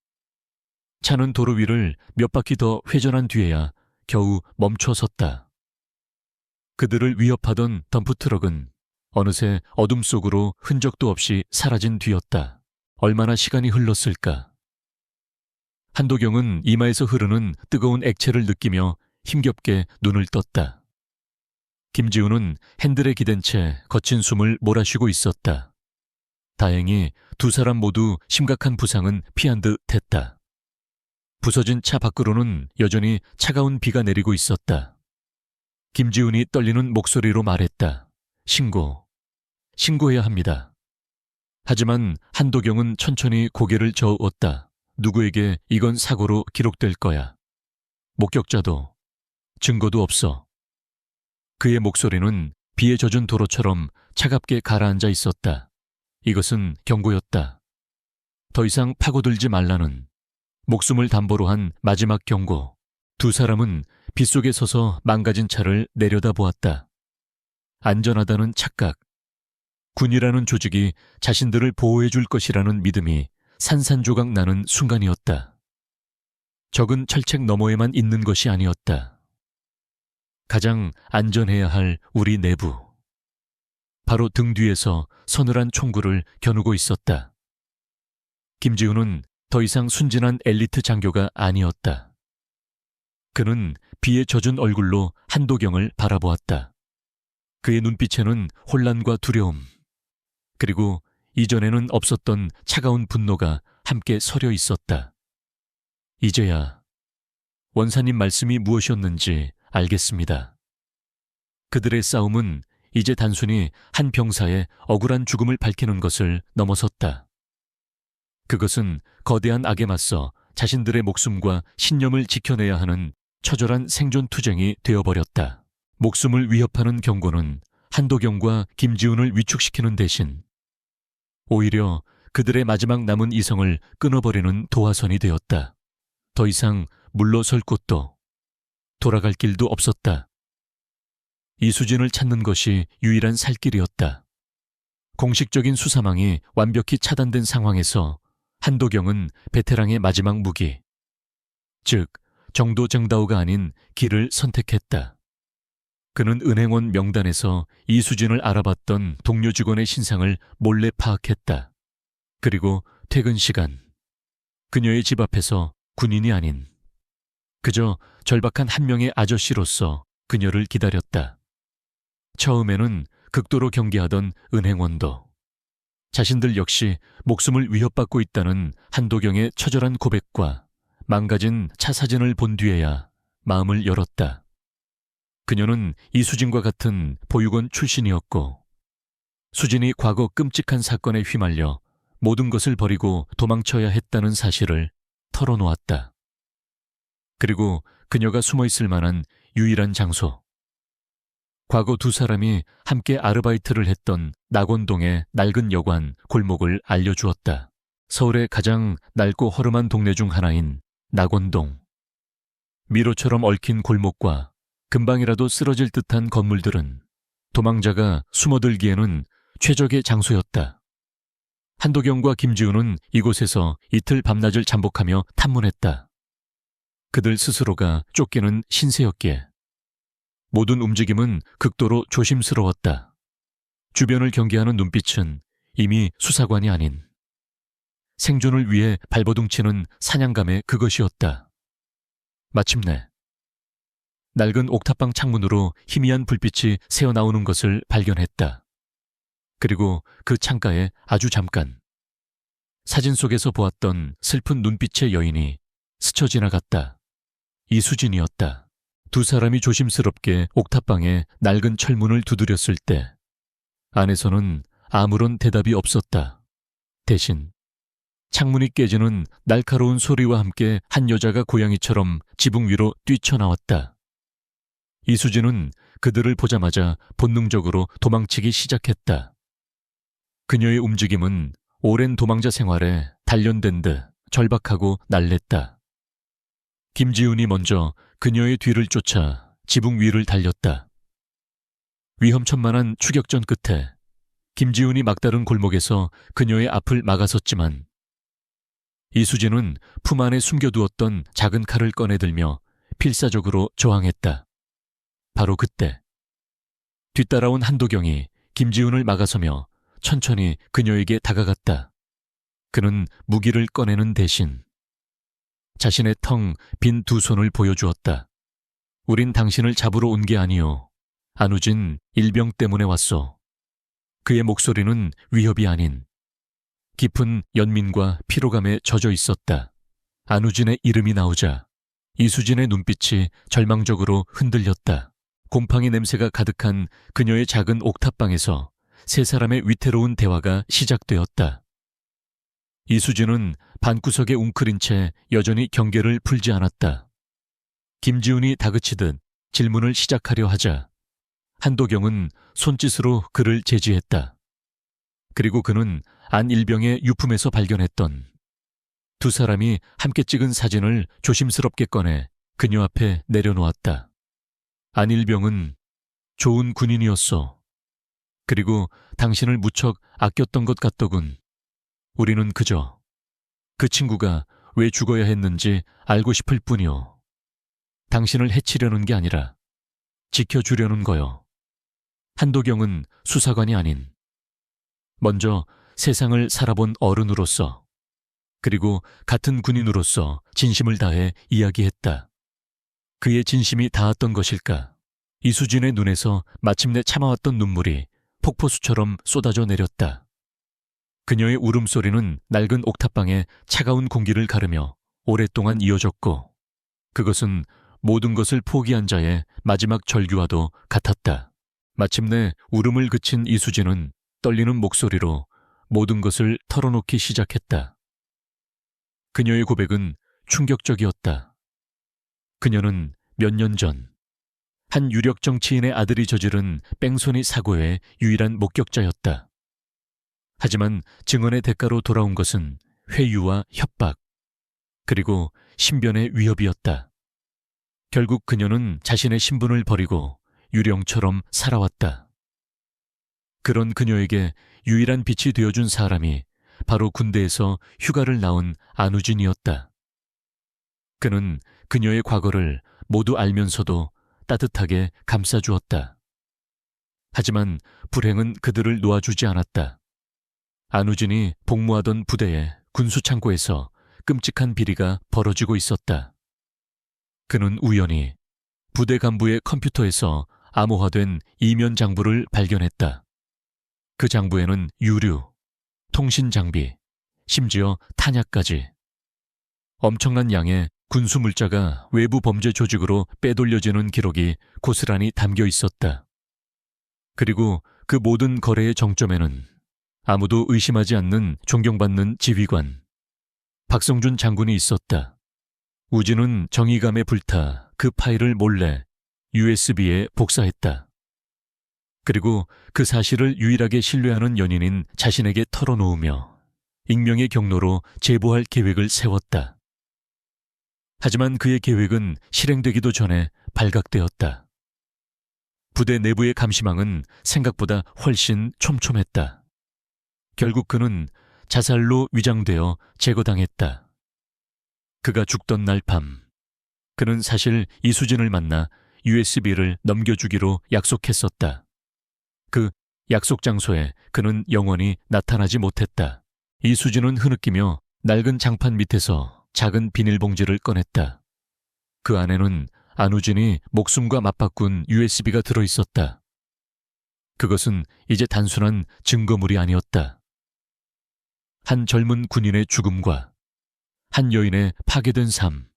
차는 도로 위를 몇 바퀴 더 회전한 뒤에야 겨우 멈춰 섰다. 그들을 위협하던 덤프트럭은 어느새 어둠 속으로 흔적도 없이 사라진 뒤였다. 얼마나 시간이 흘렀을까? 한도경은 이마에서 흐르는 뜨거운 액체를 느끼며 힘겹게 눈을 떴다. 김지우는 핸들에 기댄 채 거친 숨을 몰아쉬고 있었다. 다행히 두 사람 모두 심각한 부상은 피한 듯 했다. 부서진 차 밖으로는 여전히 차가운 비가 내리고 있었다. 김지훈이 떨리는 목소리로 말했다. 신고해야 합니다. 하지만 한도경은 천천히 고개를 저었다. 누구에게 이건 사고로 기록될 거야. 목격자도, 증거도 없어. 그의 목소리는 비에 젖은 도로처럼 차갑게 가라앉아 있었다. 이것은 경고였다. 더 이상 파고들지 말라는, 목숨을 담보로 한 마지막 경고. 두 사람은 빗속에 서서 망가진 차를 내려다보았다. 안전하다는 착각, 군이라는 조직이 자신들을 보호해줄 것이라는 믿음이 산산조각 나는 순간이었다. 적은 철책 너머에만 있는 것이 아니었다. 가장 안전해야 할 우리 내부. 바로 등 뒤에서 서늘한 총구를 겨누고 있었다. 김지훈은 더 이상 순진한 엘리트 장교가 아니었다. 그는 비에 젖은 얼굴로 한도경을 바라보았다. 그의 눈빛에는 혼란과 두려움, 그리고 이전에는 없었던 차가운 분노가 함께 서려 있었다. 이제야 원사님 말씀이 무엇이었는지 알겠습니다. 그들의 싸움은 이제 단순히 한 병사의 억울한 죽음을 밝히는 것을 넘어섰다. 그것은 거대한 악에 맞서 자신들의 목숨과 신념을 지켜내야 하는 처절한 생존투쟁이 되어버렸다. 목숨을 위협하는 경고는 한도경과 김지훈을 위축시키는 대신 오히려 그들의 마지막 남은 이성을 끊어버리는 도화선이 되었다. 더 이상 물러설 곳도 돌아갈 길도 없었다. 이수진을 찾는 것이 유일한 살 길이었다. 공식적인 수사망이 완벽히 차단된 상황에서 한도경은 베테랑의 마지막 무기, 즉 정도 정다우가 아닌 길을 선택했다. 그는 은행원 명단에서 이수진을 알아봤던 동료 직원의 신상을 몰래 파악했다. 그리고 퇴근 시간, 그녀의 집 앞에서 군인이 아닌 그저 절박한 한 명의 아저씨로서 그녀를 기다렸다. 처음에는 극도로 경계하던 은행원도 자신들 역시 목숨을 위협받고 있다는 한도경의 처절한 고백과 망가진 차 사진을 본 뒤에야 마음을 열었다. 그녀는 이수진과 같은 보육원 출신이었고 수진이 과거 끔찍한 사건에 휘말려 모든 것을 버리고 도망쳐야 했다는 사실을 털어놓았다. 그리고 그녀가 숨어있을 만한 유일한 장소, 과거 두 사람이 함께 아르바이트를 했던 낙원동의 낡은 여관 골목을 알려주었다. 서울의 가장 낡고 허름한 동네 중 하나인 낙원동. 미로처럼 얽힌 골목과 금방이라도 쓰러질 듯한 건물들은 도망자가 숨어들기에는 최적의 장소였다. 한도경과 김지훈은 이곳에서 이틀 밤낮을 잠복하며 탐문했다. 그들 스스로가 쫓기는 신세였기에 모든 움직임은 극도로 조심스러웠다. 주변을 경계하는 눈빛은 이미 수사관이 아닌 생존을 위해 발버둥치는 사냥감의 그것이었다. 마침내 낡은 옥탑방 창문으로 희미한 불빛이 새어나오는 것을 발견했다. 그리고 그 창가에 아주 잠깐 사진 속에서 보았던 슬픈 눈빛의 여인이 스쳐 지나갔다. 이수진이었다. 두 사람이 조심스럽게 옥탑방에 낡은 철문을 두드렸을 때 안에서는 아무런 대답이 없었다. 대신 창문이 깨지는 날카로운 소리와 함께 한 여자가 고양이처럼 지붕 위로 뛰쳐나왔다. 이수진은 그들을 보자마자 본능적으로 도망치기 시작했다. 그녀의 움직임은 오랜 도망자 생활에 단련된 듯 절박하고 날랬다. 김지훈이 먼저 그녀의 뒤를 쫓아 지붕 위를 달렸다. 위험천만한 추격전 끝에 김지훈이 막다른 골목에서 그녀의 앞을 막아섰지만 이수진은 품 안에 숨겨두었던 작은 칼을 꺼내들며 필사적으로 저항했다. 바로 그때 뒤따라온 한도경이 김지훈을 막아서며 천천히 그녀에게 다가갔다. 그는 무기를 꺼내는 대신 자신의 텅 빈 두 손을 보여주었다. 우린 당신을 잡으러 온 게 아니오. 안우진 일병 때문에 왔소. 그의 목소리는 위협이 아닌 깊은 연민과 피로감에 젖어 있었다. 안우진의 이름이 나오자 이수진의 눈빛이 절망적으로 흔들렸다. 곰팡이 냄새가 가득한 그녀의 작은 옥탑방에서 세 사람의 위태로운 대화가 시작되었다. 이수진은 방구석에 웅크린 채 여전히 경계를 풀지 않았다. 김지훈이 다그치듯 질문을 시작하려 하자 한도경은 손짓으로 그를 제지했다. 그리고 그는 안일병의 유품에서 발견했던 두 사람이 함께 찍은 사진을 조심스럽게 꺼내 그녀 앞에 내려놓았다. 안일병은 좋은 군인이었어. 그리고 당신을 무척 아꼈던 것 같더군. 우리는 그저 그 친구가 왜 죽어야 했는지 알고 싶을 뿐이오. 당신을 해치려는 게 아니라 지켜주려는 거요. 한도경은 수사관이 아닌 먼저 세상을 살아본 어른으로서 그리고 같은 군인으로서 진심을 다해 이야기했다. 그의 진심이 닿았던 것일까? 이수진의 눈에서 마침내 참아왔던 눈물이 폭포수처럼 쏟아져 내렸다. 그녀의 울음소리는 낡은 옥탑방에 차가운 공기를 가르며 오랫동안 이어졌고 그것은 모든 것을 포기한 자의 마지막 절규와도 같았다. 마침내 울음을 그친 이수진은 떨리는 목소리로 모든 것을 털어놓기 시작했다. 그녀의 고백은 충격적이었다. 그녀는 몇 년 전 한 유력 정치인의 아들이 저지른 뺑소니 사고의 유일한 목격자였다. 하지만 증언의 대가로 돌아온 것은 회유와 협박, 그리고 신변의 위협이었다. 결국 그녀는 자신의 신분을 버리고 유령처럼 살아왔다. 그런 그녀에게 유일한 빛이 되어준 사람이 바로 군대에서 휴가를 나온 안우진이었다. 그는 그녀의 과거를 모두 알면서도 따뜻하게 감싸주었다. 하지만 불행은 그들을 놓아주지 않았다. 안우진이 복무하던 부대의 군수창고에서 끔찍한 비리가 벌어지고 있었다. 그는 우연히 부대 간부의 컴퓨터에서 암호화된 이면 장부를 발견했다. 그 장부에는 유류, 통신 장비, 심지어 탄약까지 엄청난 양의 군수 물자가 외부 범죄 조직으로 빼돌려지는 기록이 고스란히 담겨 있었다. 그리고 그 모든 거래의 정점에는 아무도 의심하지 않는 존경받는 지휘관 박성준 장군이 있었다. 우진은 정의감에 불타 그 파일을 몰래 USB에 복사했다. 그리고 그 사실을 유일하게 신뢰하는 연인인 자신에게 털어놓으며 익명의 경로로 제보할 계획을 세웠다. 하지만 그의 계획은 실행되기도 전에 발각되었다. 부대 내부의 감시망은 생각보다 훨씬 촘촘했다. 결국 그는 자살로 위장되어 제거당했다. 그가 죽던 날 밤, 그는 사실 이수진을 만나 USB를 넘겨주기로 약속했었다. 그 약속 장소에 그는 영원히 나타나지 못했다. 이수진은 흐느끼며 낡은 장판 밑에서 작은 비닐봉지를 꺼냈다. 그 안에는 안우진이 목숨과 맞바꾼 USB가 들어있었다. 그것은 이제 단순한 증거물이 아니었다. 한 젊은 군인의 죽음과 한 여인의 파괴된 삶,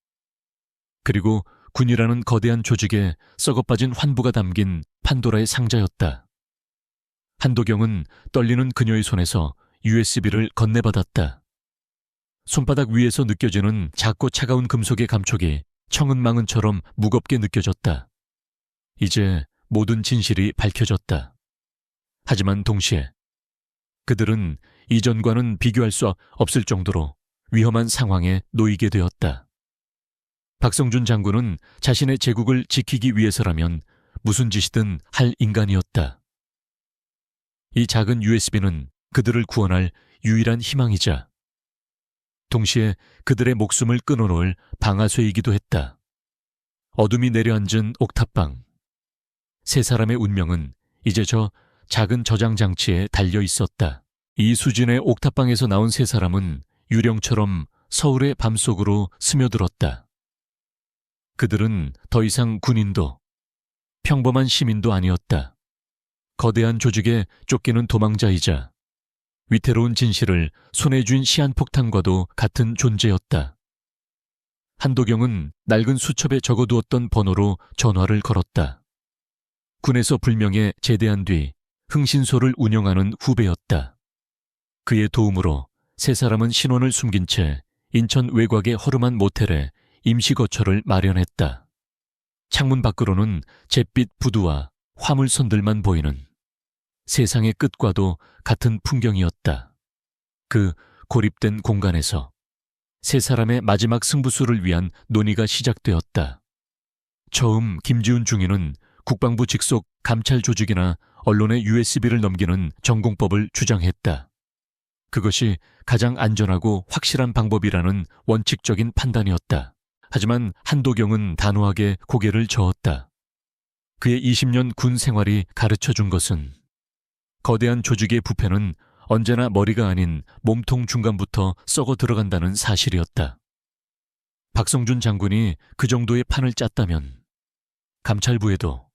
그리고 군이라는 거대한 조직에 썩어빠진 환부가 담긴 판도라의 상자였다. 한도경은 떨리는 그녀의 손에서 USB를 건네받았다. 손바닥 위에서 느껴지는 작고 차가운 금속의 감촉이 청은망은처럼 무겁게 느껴졌다. 이제 모든 진실이 밝혀졌다. 하지만 동시에 그들은 이전과는 비교할 수 없을 정도로 위험한 상황에 놓이게 되었다. 박성준 장군은 자신의 제국을 지키기 위해서라면 무슨 짓이든 할 인간이었다. 이 작은 USB는 그들을 구원할 유일한 희망이자 동시에 그들의 목숨을 끊어놓을 방아쇠이기도 했다. 어둠이 내려앉은 옥탑방. 세 사람의 운명은 이제 저 작은 저장 장치에 달려 있었다. 이 수준의 옥탑방에서 나온 세 사람은 유령처럼 서울의 밤속으로 스며들었다. 그들은 더 이상 군인도 평범한 시민도 아니었다. 거대한 조직에 쫓기는 도망자이자 위태로운 진실을 손에 쥔 시한폭탄과도 같은 존재였다. 한도경은 낡은 수첩에 적어두었던 번호로 전화를 걸었다. 군에서 불명예 제대한 뒤 흥신소를 운영하는 후배였다. 그의 도움으로 세 사람은 신원을 숨긴 채 인천 외곽의 허름한 모텔에 임시 거처를 마련했다. 창문 밖으로는 잿빛 부두와 화물선들만 보이는 세상의 끝과도 같은 풍경이었다. 그 고립된 공간에서 세 사람의 마지막 승부수를 위한 논의가 시작되었다. 처음 김지훈 중위는 국방부 직속 감찰 조직이나 언론에 USB를 넘기는 전공법을 주장했다. 그것이 가장 안전하고 확실한 방법이라는 원칙적인 판단이었다. 하지만 한도경은 단호하게 고개를 저었다. 그의 20년 군 생활이 가르쳐준 것은 거대한 조직의 부패는 언제나 머리가 아닌 몸통 중간부터 썩어 들어간다는 사실이었다. 박성준 장군이 그 정도의 판을 짰다면 감찰부에도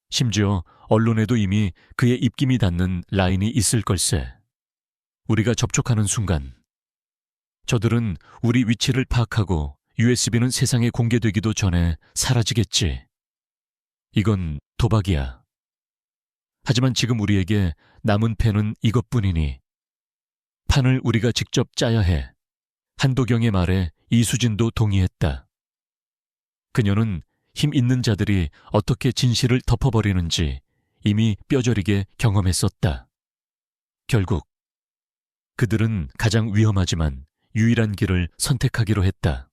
심지어 언론에도 이미 그의 입김이 닿는 라인이 있을 걸세. 우리가 접촉하는 순간 저들은 우리 위치를 파악하고 USB는 세상에 공개되기도 전에 사라지겠지. 이건 도박이야. 하지만 지금 우리에게 남은 패는 이것뿐이니 판을 우리가 직접 짜야 해. 한도경의 말에 이수진도 동의했다. 그녀는 힘 있는 자들이 어떻게 진실을 덮어버리는지 이미 뼈저리게 경험했었다. 결국 그들은 가장 위험하지만 유일한 길을 선택하기로 했다.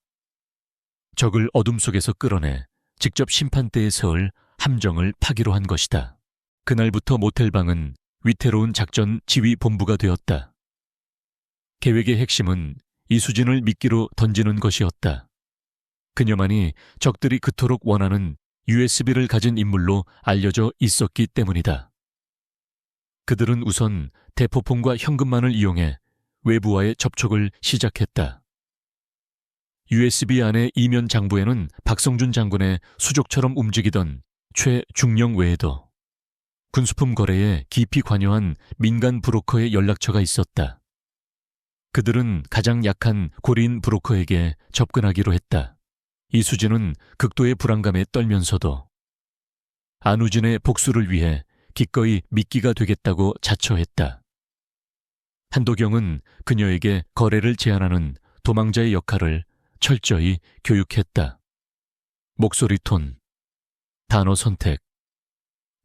적을 어둠 속에서 끌어내 직접 심판대에 세울 함정을 파기로 한 것이다. 그날부터 모텔방은 위태로운 작전 지휘 본부가 되었다. 계획의 핵심은 이수진을 미끼로 던지는 것이었다. 그녀만이 적들이 그토록 원하는 USB를 가진 인물로 알려져 있었기 때문이다. 그들은 우선 대포폰과 현금만을 이용해 외부와의 접촉을 시작했다. USB 안의 이면 장부에는 박성준 장군의 수족처럼 움직이던 최중령 외에도 군수품 거래에 깊이 관여한 민간 브로커의 연락처가 있었다. 그들은 가장 약한 고리인 브로커에게 접근하기로 했다. 이수진은 극도의 불안감에 떨면서도 안우진의 복수를 위해 기꺼이 미끼가 되겠다고 자처했다. 한도경은 그녀에게 거래를 제안하는 도망자의 역할을 철저히 교육했다. 목소리 톤, 단어 선택,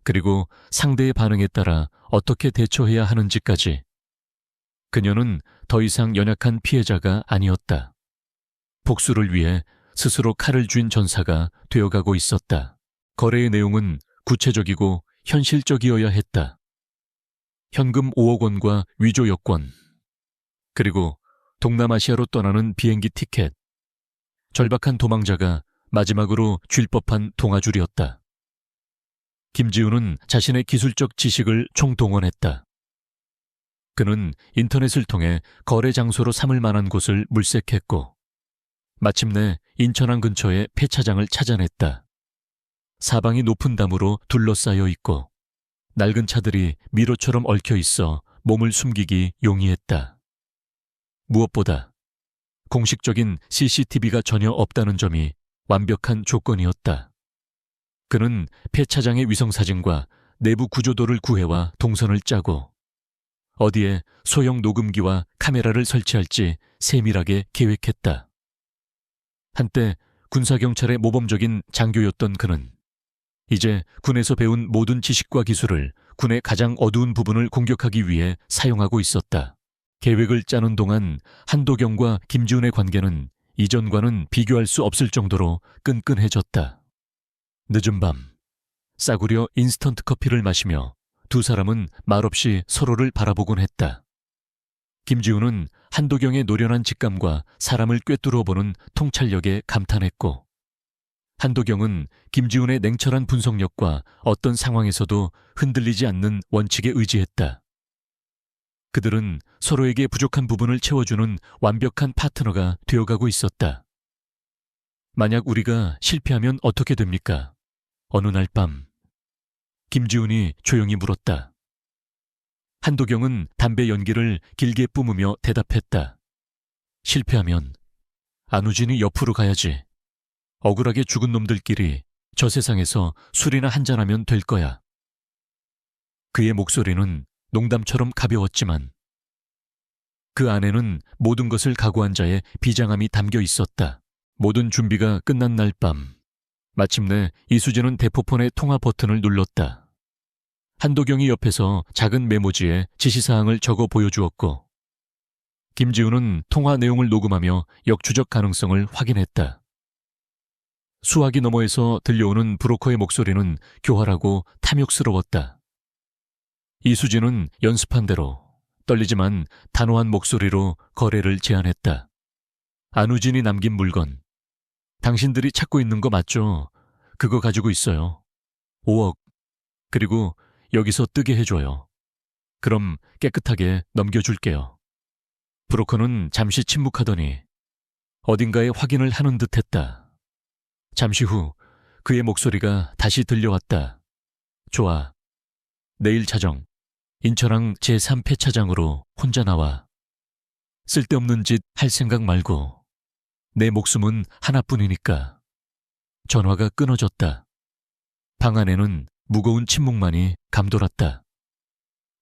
그리고 상대의 반응에 따라 어떻게 대처해야 하는지까지. 그녀는 더 이상 연약한 피해자가 아니었다. 복수를 위해 스스로 칼을 쥔 전사가 되어가고 있었다. 거래의 내용은 구체적이고 현실적이어야 했다. 현금 5억 원과 위조 여권, 그리고 동남아시아로 떠나는 비행기 티켓. 절박한 도망자가 마지막으로 쥘 법한 동아줄이었다. 김지훈은 자신의 기술적 지식을 총동원했다. 그는 인터넷을 통해 거래 장소로 삼을 만한 곳을 물색했고 마침내 인천항 근처의 폐차장을 찾아냈다. 사방이 높은 담으로 둘러싸여 있고 낡은 차들이 미로처럼 얽혀 있어 몸을 숨기기 용이했다. 무엇보다 공식적인 CCTV가 전혀 없다는 점이 완벽한 조건이었다. 그는 폐차장의 위성사진과 내부 구조도를 구해와 동선을 짜고 어디에 소형 녹음기와 카메라를 설치할지 세밀하게 계획했다. 한때 군사경찰의 모범적인 장교였던 그는 이제 군에서 배운 모든 지식과 기술을 군의 가장 어두운 부분을 공격하기 위해 사용하고 있었다. 계획을 짜는 동안 한도경과 김지훈의 관계는 이전과는 비교할 수 없을 정도로 끈끈해졌다. 늦은 밤, 싸구려 인스턴트 커피를 마시며 두 사람은 말없이 서로를 바라보곤 했다. 김지훈은 한도경의 노련한 직감과 사람을 꿰뚫어 보는 통찰력에 감탄했고, 한도경은 김지훈의 냉철한 분석력과 어떤 상황에서도 흔들리지 않는 원칙에 의지했다. 그들은 서로에게 부족한 부분을 채워주는 완벽한 파트너가 되어가고 있었다. 만약 우리가 실패하면 어떻게 됩니까? 어느 날 밤, 김지훈이 조용히 물었다. 한도경은 담배 연기를 길게 뿜으며 대답했다. 실패하면 안우진이 옆으로 가야지. 억울하게 죽은 놈들끼리 저 세상에서 술이나 한잔하면 될 거야. 그의 목소리는 농담처럼 가벼웠지만 그 안에는 모든 것을 각오한 자의 비장함이 담겨 있었다. 모든 준비가 끝난 날 밤, 마침내 이수진은 대포폰의 통화 버튼을 눌렀다. 한도경이 옆에서 작은 메모지에 지시사항을 적어 보여주었고, 김지훈은 통화 내용을 녹음하며 역추적 가능성을 확인했다. 수화기 너머에서 들려오는 브로커의 목소리는 교활하고 탐욕스러웠다. 이수진은 연습한 대로 떨리지만 단호한 목소리로 거래를 제안했다. 안우진이 남긴 물건, 당신들이 찾고 있는 거 맞죠? 그거 가지고 있어요. 5억. 그리고 여기서 뜨게 해줘요. 그럼 깨끗하게 넘겨줄게요. 브로커는 잠시 침묵하더니 어딘가에 확인을 하는 듯 했다. 잠시 후 그의 목소리가 다시 들려왔다. 좋아. 내일 자정, 인천항 제3폐차장으로 혼자 나와. 쓸데없는 짓 할 생각 말고. 내 목숨은 하나뿐이니까. 전화가 끊어졌다. 방 안에는 무거운 침묵만이 감돌았다.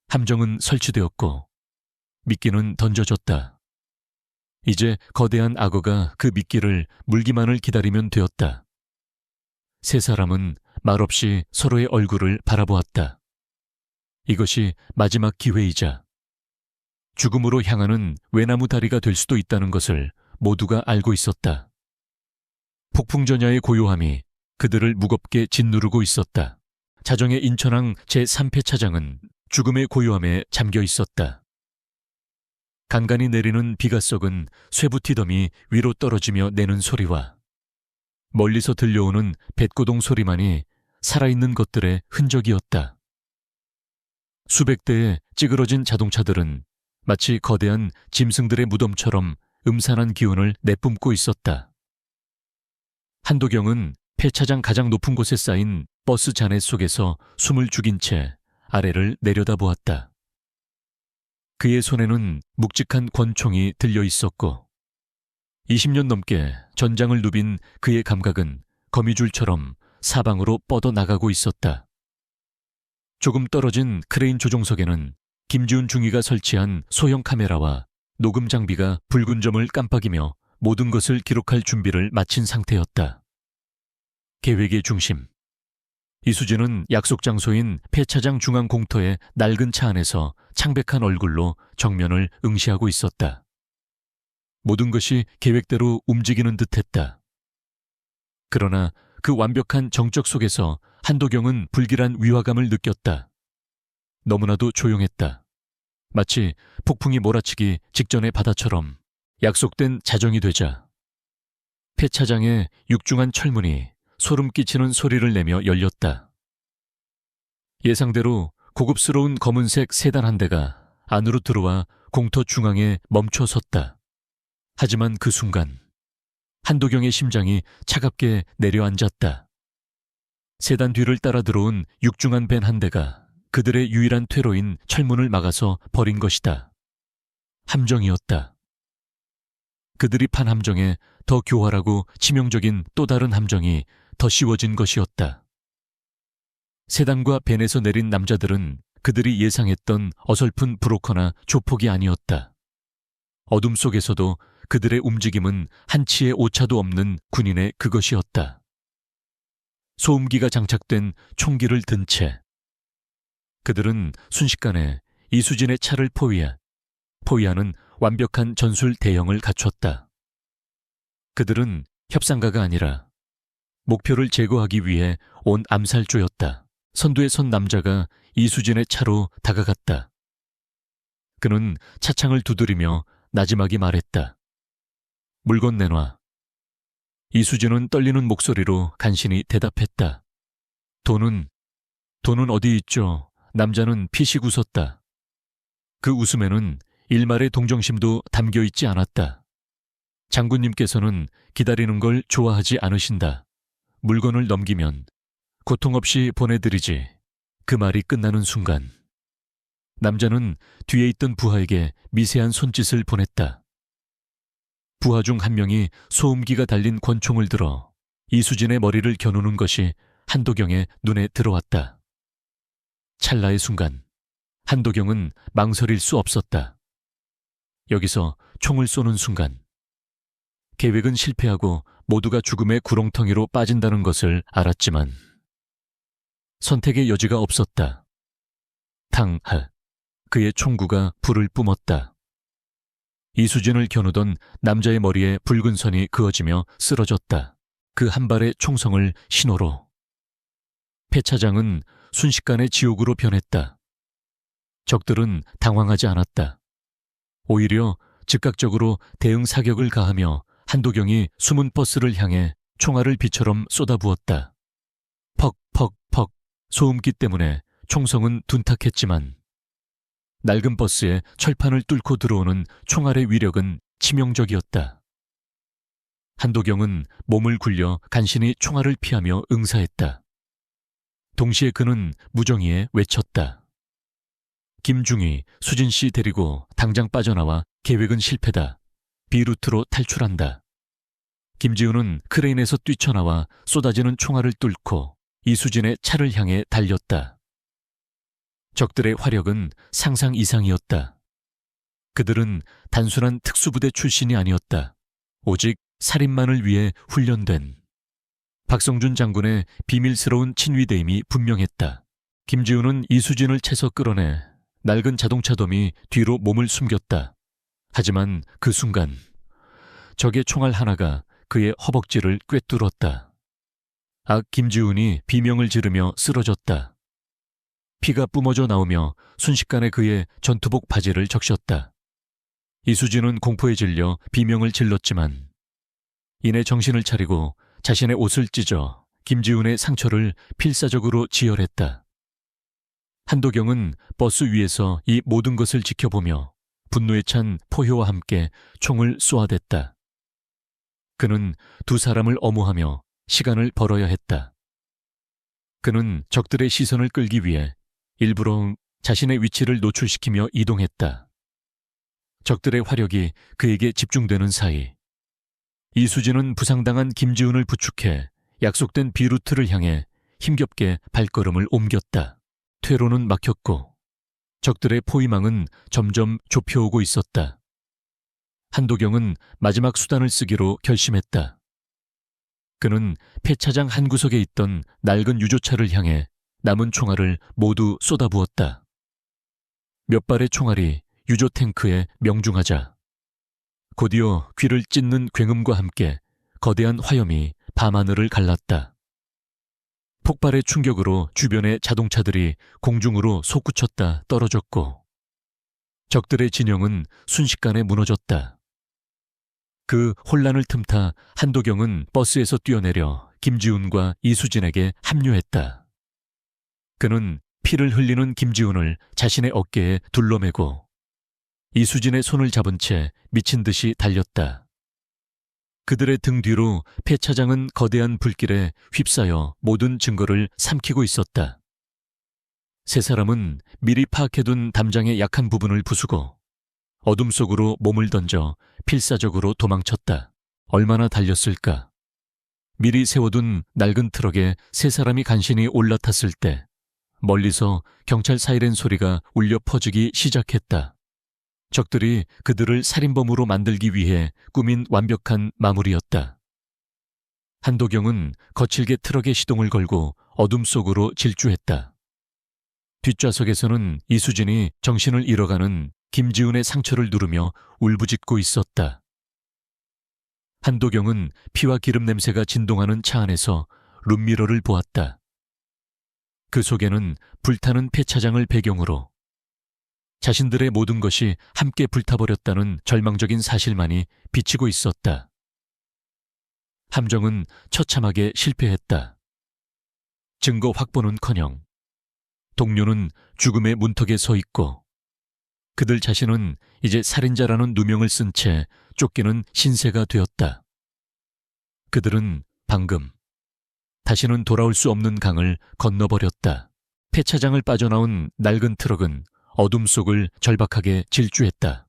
함정은 설치되었고 미끼는 던져졌다. 이제 거대한 악어가 그 미끼를 물기만을 기다리면 되었다. 세 사람은 말없이 서로의 얼굴을 바라보았다. 이것이 마지막 기회이자 죽음으로 향하는 외나무 다리가 될 수도 있다는 것을 모두가 알고 있었다. 폭풍전야의 고요함이 그들을 무겁게 짓누르고 있었다. 자정의 인천항 제3폐차장은 죽음의 고요함에 잠겨 있었다. 간간히 내리는 비가 썩은 쇠붙이더미 위로 떨어지며 내는 소리와 멀리서 들려오는 뱃고동 소리만이 살아있는 것들의 흔적이었다. 수백 대의 찌그러진 자동차들은 마치 거대한 짐승들의 무덤처럼 음산한 기운을 내뿜고 있었다. 한도경은 폐차장 가장 높은 곳에 쌓인 버스 잔해 속에서 숨을 죽인 채 아래를 내려다보았다. 그의 손에는 묵직한 권총이 들려 있었고 20년 넘게 전장을 누빈 그의 감각은 거미줄처럼 사방으로 뻗어나가고 있었다. 조금 떨어진 크레인 조종석에는 김지훈 중위가 설치한 소형 카메라와 녹음 장비가 붉은 점을 깜빡이며 모든 것을 기록할 준비를 마친 상태였다. 계획의 중심. 이수진은 약속 장소인 폐차장 중앙 공터의 낡은 차 안에서 창백한 얼굴로 정면을 응시하고 있었다. 모든 것이 계획대로 움직이는 듯했다. 그러나 그 완벽한 정적 속에서 한도경은 불길한 위화감을 느꼈다. 너무나도 조용했다. 마치 폭풍이 몰아치기 직전의 바다처럼 약속된 자정이 되자 폐차장의 육중한 철문이 소름 끼치는 소리를 내며 열렸다. 예상대로 고급스러운 검은색 세단 한 대가 안으로 들어와 공터 중앙에 멈춰 섰다. 하지만 그 순간 한도경의 심장이 차갑게 내려앉았다. 세단 뒤를 따라 들어온 육중한 밴 한 대가 그들의 유일한 퇴로인 철문을 막아서 버린 것이다. 함정이었다. 그들이 판 함정에 더 교활하고 치명적인 또 다른 함정이 더 씌워진 것이었다. 세단과 벤에서 내린 남자들은 그들이 예상했던 어설픈 브로커나 조폭이 아니었다. 어둠 속에서도 그들의 움직임은 한치의 오차도 없는 군인의 그것이었다. 소음기가 장착된 총기를 든 채 그들은 순식간에 이수진의 차를 포위하는 완벽한 전술 대형을 갖췄다. 그들은 협상가가 아니라 목표를 제거하기 위해 온 암살조였다. 선두에 선 남자가 이수진의 차로 다가갔다. 그는 차창을 두드리며 나지막이 말했다. 물건 내놔. 이수진은 떨리는 목소리로 간신히 대답했다. 돈은 어디 있죠? 남자는 피식 웃었다. 그 웃음에는 일말의 동정심도 담겨 있지 않았다. 장군님께서는 기다리는 걸 좋아하지 않으신다. 물건을 넘기면 고통 없이 보내드리지. 그 말이 끝나는 순간 남자는 뒤에 있던 부하에게 미세한 손짓을 보냈다. 부하 중 한 명이 소음기가 달린 권총을 들어 이수진의 머리를 겨누는 것이 한도경의 눈에 들어왔다. 찰나의 순간 한도경은 망설일 수 없었다. 여기서 총을 쏘는 순간 계획은 실패하고 모두가 죽음의 구렁텅이로 빠진다는 것을 알았지만 선택의 여지가 없었다. 탕하, 그의 총구가 불을 뿜었다. 이수진을 겨누던 남자의 머리에 붉은 선이 그어지며 쓰러졌다. 그 한 발의 총성을 신호로. 폐차장은 순식간에 지옥으로 변했다. 적들은 당황하지 않았다. 오히려 즉각적으로 대응 사격을 가하며 한도경이 숨은 버스를 향해 총알을 비처럼 쏟아부었다. 퍽퍽퍽 소음기 때문에 총성은 둔탁했지만 낡은 버스에 철판을 뚫고 들어오는 총알의 위력은 치명적이었다. 한도경은 몸을 굴려 간신히 총알을 피하며 응사했다. 동시에 그는 무정히에 외쳤다. 김중희, 수진 씨 데리고 당장 빠져나와. 계획은 실패다. B루트로 탈출한다. 김지훈은 크레인에서 뛰쳐나와 쏟아지는 총알을 뚫고 이수진의 차를 향해 달렸다. 적들의 화력은 상상 이상이었다. 그들은 단순한 특수부대 출신이 아니었다. 오직 살인만을 위해 훈련된 박성준 장군의 비밀스러운 친위대임이 분명했다. 김지훈은 이수진을 채서 끌어내 낡은 자동차돔이 뒤로 몸을 숨겼다. 하지만 그 순간 적의 총알 하나가 그의 허벅지를 꿰뚫었다. 김지훈이 비명을 지르며 쓰러졌다. 피가 뿜어져 나오며 순식간에 그의 전투복 바지를 적셨다. 이수진은 공포에 질려 비명을 질렀지만 이내 정신을 차리고 자신의 옷을 찢어 김지훈의 상처를 필사적으로 지혈했다. 한도경은 버스 위에서 이 모든 것을 지켜보며 분노에 찬 포효와 함께 총을 쏘아댔다. 그는 두 사람을 엄호하며 시간을 벌어야 했다. 그는 적들의 시선을 끌기 위해 일부러 자신의 위치를 노출시키며 이동했다. 적들의 화력이 그에게 집중되는 사이 이수진은 부상당한 김지훈을 부축해 약속된 B루트를 향해 힘겹게 발걸음을 옮겼다. 퇴로는 막혔고 적들의 포위망은 점점 좁혀오고 있었다. 한도경은 마지막 수단을 쓰기로 결심했다. 그는 폐차장 한 구석에 있던 낡은 유조차를 향해 남은 총알을 모두 쏟아부었다. 몇 발의 총알이 유조 탱크에 명중하자 곧이어 귀를 찢는 굉음과 함께 거대한 화염이 밤하늘을 갈랐다. 폭발의 충격으로 주변의 자동차들이 공중으로 솟구쳤다 떨어졌고 적들의 진영은 순식간에 무너졌다. 그 혼란을 틈타 한도경은 버스에서 뛰어내려 김지훈과 이수진에게 합류했다. 그는 피를 흘리는 김지훈을 자신의 어깨에 둘러매고 이수진의 손을 잡은 채 미친 듯이 달렸다. 그들의 등 뒤로 폐차장은 거대한 불길에 휩싸여 모든 증거를 삼키고 있었다. 세 사람은 미리 파악해둔 담장의 약한 부분을 부수고 어둠 속으로 몸을 던져 필사적으로 도망쳤다. 얼마나 달렸을까? 미리 세워둔 낡은 트럭에 세 사람이 간신히 올라탔을 때 멀리서 경찰 사이렌 소리가 울려 퍼지기 시작했다. 적들이 그들을 살인범으로 만들기 위해 꾸민 완벽한 마무리였다. 한도경은 거칠게 트럭에 시동을 걸고 어둠 속으로 질주했다. 뒷좌석에서는 이수진이 정신을 잃어가는 김지훈의 상처를 누르며 울부짖고 있었다. 한도경은 피와 기름 냄새가 진동하는 차 안에서 룸미러를 보았다. 그 속에는 불타는 폐차장을 배경으로 자신들의 모든 것이 함께 불타버렸다는 절망적인 사실만이 비치고 있었다. 함정은 처참하게 실패했다. 증거 확보는커녕 동료는 죽음의 문턱에 서 있고 그들 자신은 이제 살인자라는 누명을 쓴 채 쫓기는 신세가 되었다. 그들은 방금 다시는 돌아올 수 없는 강을 건너버렸다. 폐차장을 빠져나온 낡은 트럭은 어둠 속을 절박하게 질주했다.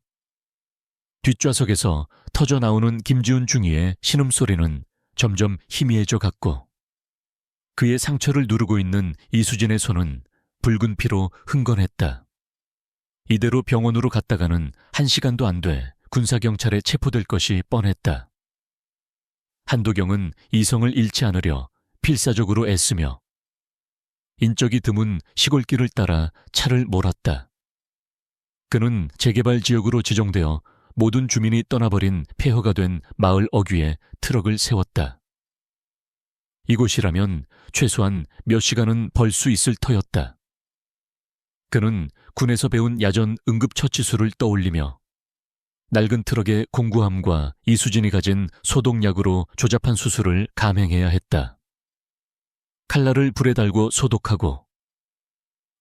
뒷좌석에서 터져나오는 김지훈 중위의 신음소리는 점점 희미해져 갔고 그의 상처를 누르고 있는 이수진의 손은 붉은 피로 흥건했다. 이대로 병원으로 갔다가는 1시간도 안 돼 군사경찰에 체포될 것이 뻔했다. 한도경은 이성을 잃지 않으려 필사적으로 애쓰며 인적이 드문 시골길을 따라 차를 몰았다. 그는 재개발 지역으로 지정되어 모든 주민이 떠나버린 폐허가 된 마을 어귀에 트럭을 세웠다. 이곳이라면 최소한 몇 시간은 벌 수 있을 터였다. 그는 군에서 배운 야전 응급처치술을 떠올리며 낡은 트럭의 공구함과 이수진이 가진 소독약으로 조잡한 수술을 감행해야 했다. 칼날을 불에 달고 소독하고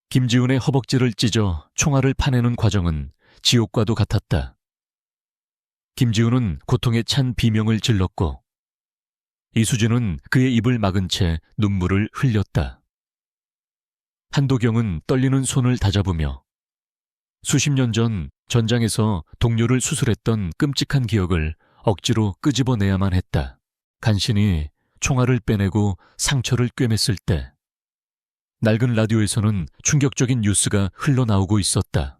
김지훈의 허벅지를 찢어 총알을 파내는 과정은 지옥과도 같았다. 김지훈은 고통에 찬 비명을 질렀고 이수진은 그의 입을 막은 채 눈물을 흘렸다. 한도경은 떨리는 손을 다잡으며 수십 년 전 전장에서 동료를 수술했던 끔찍한 기억을 억지로 끄집어내야만 했다. 간신히 총알을 빼내고 상처를 꿰맸을 때 낡은 라디오에서는 충격적인 뉴스가 흘러나오고 있었다.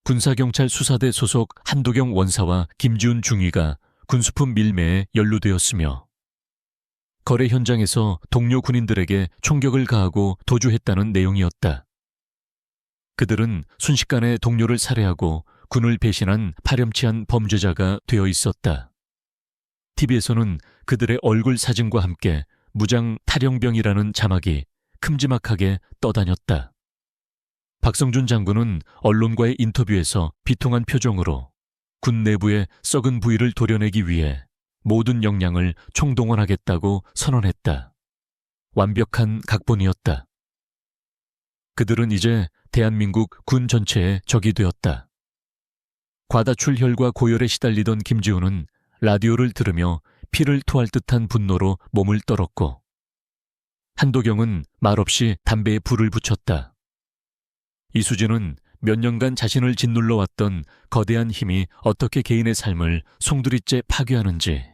군사경찰 수사대 소속 한도경 원사와 김지훈 중위가 군수품 밀매에 연루되었으며 거래 현장에서 동료 군인들에게 총격을 가하고 도주했다는 내용이었다. 그들은 순식간에 동료를 살해하고 군을 배신한 파렴치한 범죄자가 되어 있었다. TV에서는 그들의 얼굴 사진과 함께 무장 탈영병이라는 자막이 큼지막하게 떠다녔다. 박성준 장군은 언론과의 인터뷰에서 비통한 표정으로 군 내부의 썩은 부위를 도려내기 위해 모든 역량을 총동원하겠다고 선언했다. 완벽한 각본이었다. 그들은 이제 대한민국 군 전체의 적이 되었다. 과다출혈과 고열에 시달리던 김지훈은 라디오를 들으며 피를 토할 듯한 분노로 몸을 떨었고 한도경은 말없이 담배에 불을 붙였다. 이수진은 몇 년간 자신을 짓눌러 왔던 거대한 힘이 어떻게 개인의 삶을 송두리째 파괴하는지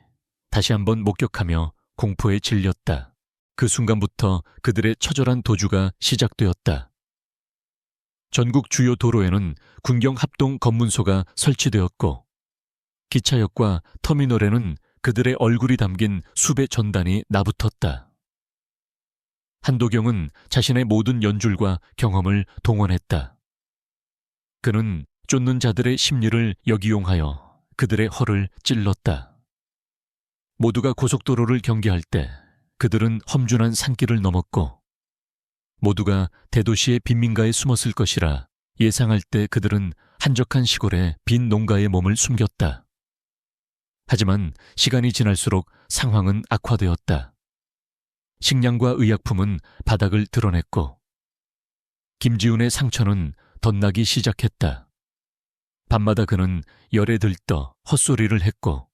다시 한번 목격하며 공포에 질렸다. 그 순간부터 그들의 처절한 도주가 시작되었다. 전국 주요 도로에는 군경 합동 검문소가 설치되었고 기차역과 터미널에는 그들의 얼굴이 담긴 수배 전단이 나붙었다. 한도경은 자신의 모든 연줄과 경험을 동원했다. 그는 쫓는 자들의 심리를 역이용하여 그들의 허를 찔렀다. 모두가 고속도로를 경계할 때 그들은 험준한 산길을 넘었고 모두가 대도시의 빈민가에 숨었을 것이라 예상할 때 그들은 한적한 시골의 빈 농가에 몸을 숨겼다. 하지만 시간이 지날수록 상황은 악화되었다. 식량과 의약품은 바닥을 드러냈고 김지훈의 상처는 덧나기 시작했다. 밤마다 그는 열에 들떠 헛소리를 했고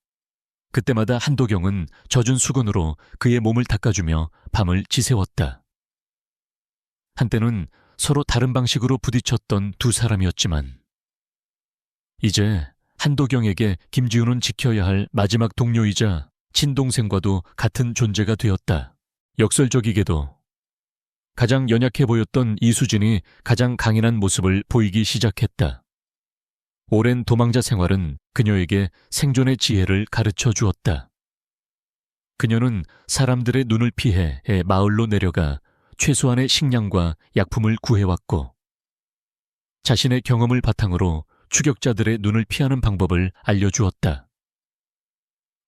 그때마다 한도경은 젖은 수건으로 그의 몸을 닦아주며 밤을 지새웠다. 한때는 서로 다른 방식으로 부딪혔던 두 사람이었지만 이제 한도경에게 김지훈은 지켜야 할 마지막 동료이자 친동생과도 같은 존재가 되었다. 역설적이게도 가장 연약해 보였던 이수진이 가장 강인한 모습을 보이기 시작했다. 오랜 도망자 생활은 그녀에게 생존의 지혜를 가르쳐 주었다. 그녀는 사람들의 눈을 피해 마을로 내려가 최소한의 식량과 약품을 구해왔고 자신의 경험을 바탕으로 추격자들의 눈을 피하는 방법을 알려주었다.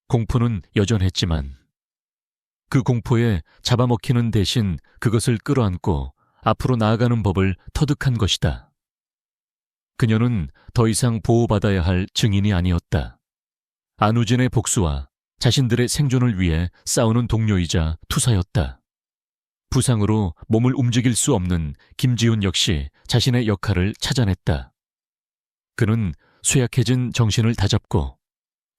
공포는 여전했지만 그 공포에 잡아먹히는 대신 그것을 끌어안고 앞으로 나아가는 법을 터득한 것이다. 그녀는 더 이상 보호받아야 할 증인이 아니었다. 안우진의 복수와 자신들의 생존을 위해 싸우는 동료이자 투사였다. 부상으로 몸을 움직일 수 없는 김지훈 역시 자신의 역할을 찾아냈다. 그는 쇠약해진 정신을 다잡고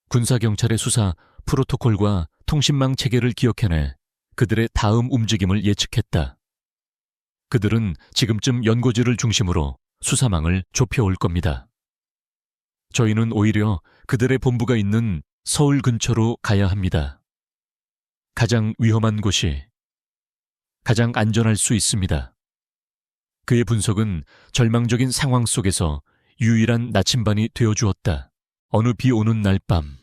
군사경찰의 수사 프로토콜과 통신망 체계를 기억해내 그들의 다음 움직임을 예측했다. 그들은 지금쯤 연고지를 중심으로 수사망을 좁혀올 겁니다. 저희는 오히려 그들의 본부가 있는 서울 근처로 가야 합니다. 가장 위험한 곳이 가장 안전할 수 있습니다. 그의 분석은 절망적인 상황 속에서 유일한 나침반이 되어주었다. 어느 비 오는 날 밤,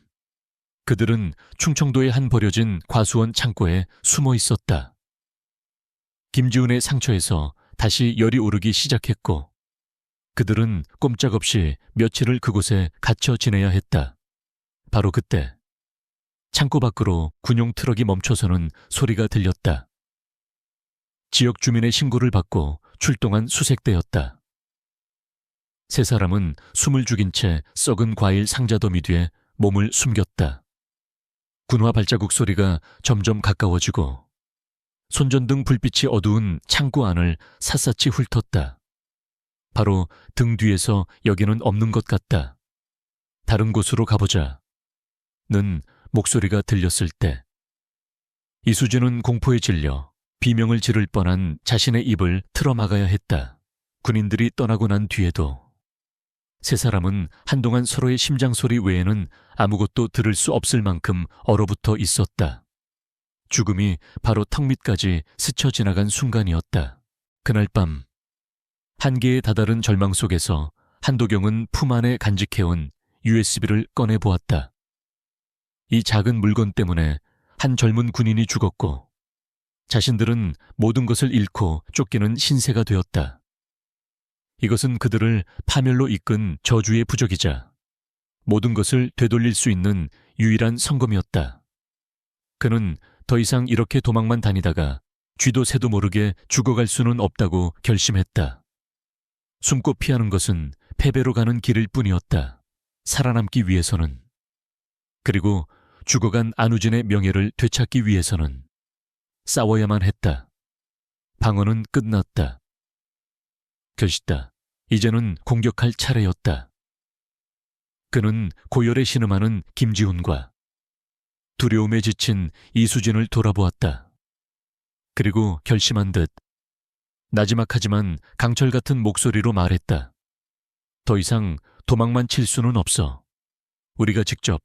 그들은 충청도의 한 버려진 과수원 창고에 숨어 있었다. 김지훈의 상처에서 다시 열이 오르기 시작했고 그들은 꼼짝없이 며칠을 그곳에 갇혀 지내야 했다. 바로 그때 창고 밖으로 군용 트럭이 멈춰서는 소리가 들렸다. 지역 주민의 신고를 받고 출동한 수색대였다. 세 사람은 숨을 죽인 채 썩은 과일 상자 더미 뒤에 몸을 숨겼다. 군화 발자국 소리가 점점 가까워지고 손전등 불빛이 어두운 창고 안을 샅샅이 훑었다. 바로 등 뒤에서 여기는 없는 것 같다. 다른 곳으로 가보자. 는 목소리가 들렸을 때 이수진은 공포에 질려 비명을 지를 뻔한 자신의 입을 틀어막아야 했다. 군인들이 떠나고 난 뒤에도 세 사람은 한동안 서로의 심장 소리 외에는 아무것도 들을 수 없을 만큼 얼어붙어 있었다. 죽음이 바로 턱 밑까지 스쳐 지나간 순간이었다. 그날 밤 한계에 다다른 절망 속에서 한도경은 품 안에 간직해온 USB를 꺼내보았다. 이 작은 물건 때문에 한 젊은 군인이 죽었고 자신들은 모든 것을 잃고 쫓기는 신세가 되었다. 이것은 그들을 파멸로 이끈 저주의 부적이자 모든 것을 되돌릴 수 있는 유일한 성검이었다. 그는 더 이상 이렇게 도망만 다니다가 쥐도 새도 모르게 죽어갈 수는 없다고 결심했다. 숨고 피하는 것은 패배로 가는 길일 뿐이었다. 살아남기 위해서는. 그리고 죽어간 안우진의 명예를 되찾기 위해서는 싸워야만 했다. 방어는 끝났다. 결시다. 이제는 공격할 차례였다. 그는 고열에 신음하는 김지훈과 두려움에 지친 이수진을 돌아보았다. 그리고 결심한 듯 나지막하지만 강철 같은 목소리로 말했다. 더 이상 도망만 칠 수는 없어. 우리가 직접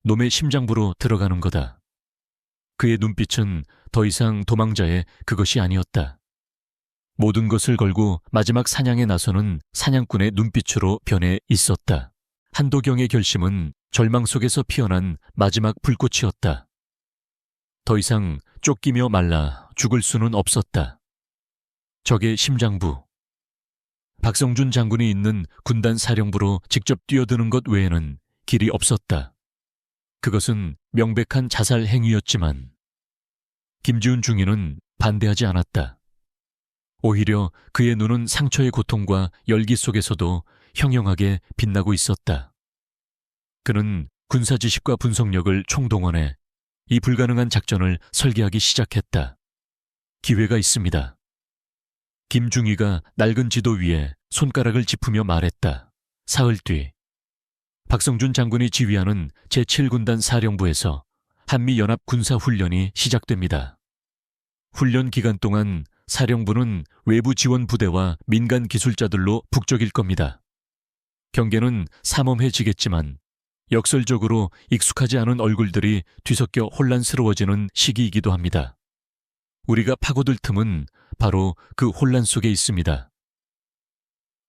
놈의 심장부로 들어가는 거다. 그의 눈빛은 더 이상 도망자의 그것이 아니었다. 모든 것을 걸고 마지막 사냥에 나서는 사냥꾼의 눈빛으로 변해 있었다. 한도경의 결심은 절망 속에서 피어난 마지막 불꽃이었다. 더 이상 쫓기며 말라 죽을 수는 없었다. 적의 심장부. 박성준 장군이 있는 군단 사령부로 직접 뛰어드는 것 외에는 길이 없었다. 그것은 명백한 자살 행위였지만 김지훈 중위는 반대하지 않았다. 오히려 그의 눈은 상처의 고통과 열기 속에서도 형형하게 빛나고 있었다. 그는 군사 지식과 분석력을 총동원해 이 불가능한 작전을 설계하기 시작했다. 기회가 있습니다. 김중위가 낡은 지도 위에 손가락을 짚으며 말했다. 사흘 뒤 박성준 장군이 지휘하는 제7군단 사령부에서 한미연합 군사훈련이 시작됩니다. 훈련 기간 동안 사령부는 외부 지원 부대와 민간 기술자들로 북적일 겁니다. 경계는 삼엄해지겠지만 역설적으로 익숙하지 않은 얼굴들이 뒤섞여 혼란스러워지는 시기이기도 합니다. 우리가 파고들 틈은 바로 그 혼란 속에 있습니다.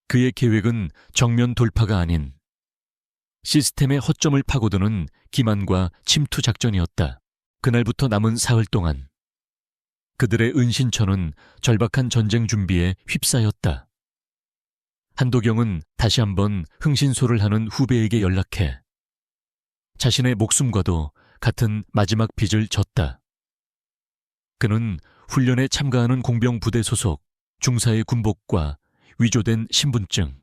그의 계획은 정면 돌파가 아닌 시스템의 허점을 파고드는 기만과 침투 작전이었다. 그날부터 남은 사흘 동안 그들의 은신처는 절박한 전쟁 준비에 휩싸였다. 한도경은 다시 한번 흥신소를 하는 후배에게 연락해 자신의 목숨과도 같은 마지막 빚을 졌다. 그는 훈련에 참가하는 공병 부대 소속 중사의 군복과 위조된 신분증,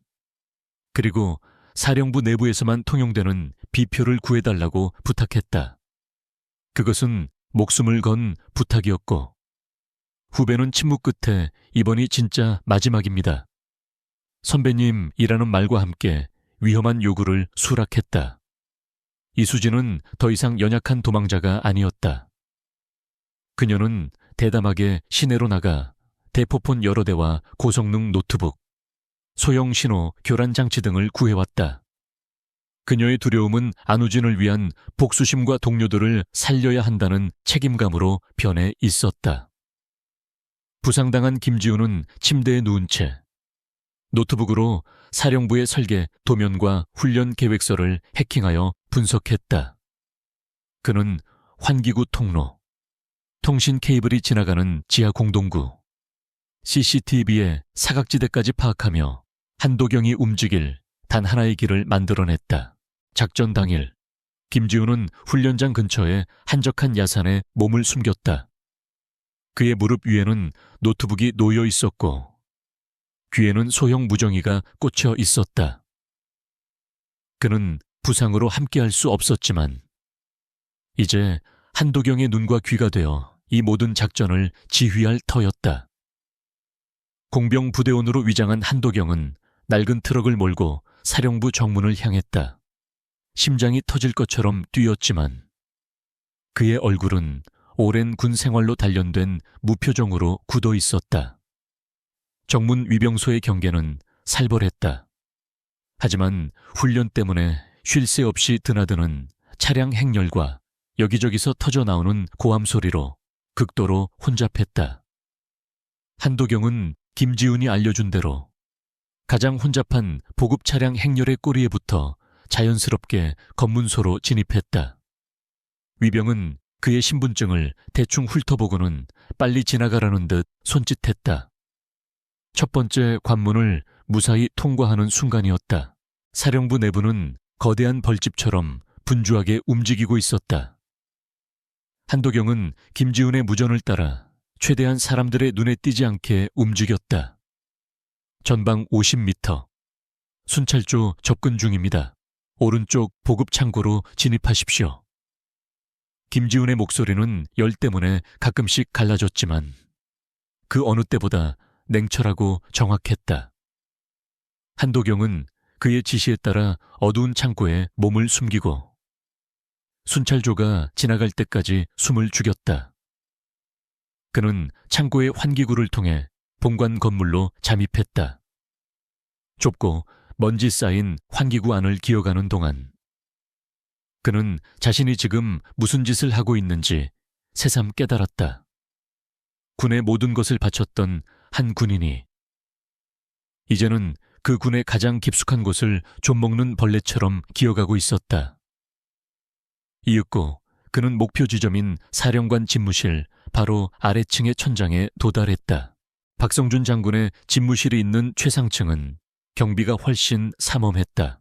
그리고 사령부 내부에서만 통용되는 비표를 구해달라고 부탁했다. 그것은 목숨을 건 부탁이었고 후배는 침묵 끝에 이번이 진짜 마지막입니다. 선배님이라는 말과 함께 위험한 요구를 수락했다. 이수진은 더 이상 연약한 도망자가 아니었다. 그녀는 대담하게 시내로 나가 대포폰 여러 대와 고성능 노트북, 소형 신호 교란 장치 등을 구해왔다. 그녀의 두려움은 안우진을 위한 복수심과 동료들을 살려야 한다는 책임감으로 변해 있었다. 부상당한 김지우는 침대에 누운 채 노트북으로 사령부의 설계, 도면과 훈련 계획서를 해킹하여 분석했다. 그는 환기구 통로, 통신 케이블이 지나가는 지하 공동구, CCTV의 사각지대까지 파악하며 한도경이 움직일 단 하나의 길을 만들어냈다. 작전 당일, 김지우는 훈련장 근처에 한적한 야산에 몸을 숨겼다. 그의 무릎 위에는 노트북이 놓여 있었고 귀에는 소형 무정이가 꽂혀 있었다. 그는 부상으로 함께할 수 없었지만 이제 한도경의 눈과 귀가 되어 이 모든 작전을 지휘할 터였다. 공병 부대원으로 위장한 한도경은 낡은 트럭을 몰고 사령부 정문을 향했다. 심장이 터질 것처럼 뛰었지만 그의 얼굴은 오랜 군 생활로 단련된 무표정으로 굳어 있었다. 정문 위병소의 경계는 살벌했다. 하지만 훈련 때문에 쉴 새 없이 드나드는 차량 행렬과 여기저기서 터져나오는 고함 소리로 극도로 혼잡했다. 한도경은 김지훈이 알려준 대로 가장 혼잡한 보급 차량 행렬의 꼬리에 붙어 자연스럽게 검문소로 진입했다. 위병은 그의 신분증을 대충 훑어보고는 빨리 지나가라는 듯 손짓했다. 첫 번째 관문을 무사히 통과하는 순간이었다. 사령부 내부는 거대한 벌집처럼 분주하게 움직이고 있었다. 한도경은 김지훈의 무전을 따라 최대한 사람들의 눈에 띄지 않게 움직였다. 전방 50m. 순찰조 접근 중입니다. 오른쪽 보급 창고로 진입하십시오. 김지훈의 목소리는 열 때문에 가끔씩 갈라졌지만 그 어느 때보다 냉철하고 정확했다. 한도경은 그의 지시에 따라 어두운 창고에 몸을 숨기고 순찰조가 지나갈 때까지 숨을 죽였다. 그는 창고의 환기구를 통해 본관 건물로 잠입했다. 좁고 먼지 쌓인 환기구 안을 기어가는 동안 그는 자신이 지금 무슨 짓을 하고 있는지 새삼 깨달았다. 군의 모든 것을 바쳤던 한 군인이 이제는 그 군의 가장 깊숙한 곳을 좀먹는 벌레처럼 기어가고 있었다. 이윽고 그는 목표 지점인 사령관 집무실 바로 아래층의 천장에 도달했다. 박성준 장군의 집무실이 있는 최상층은 경비가 훨씬 삼엄했다.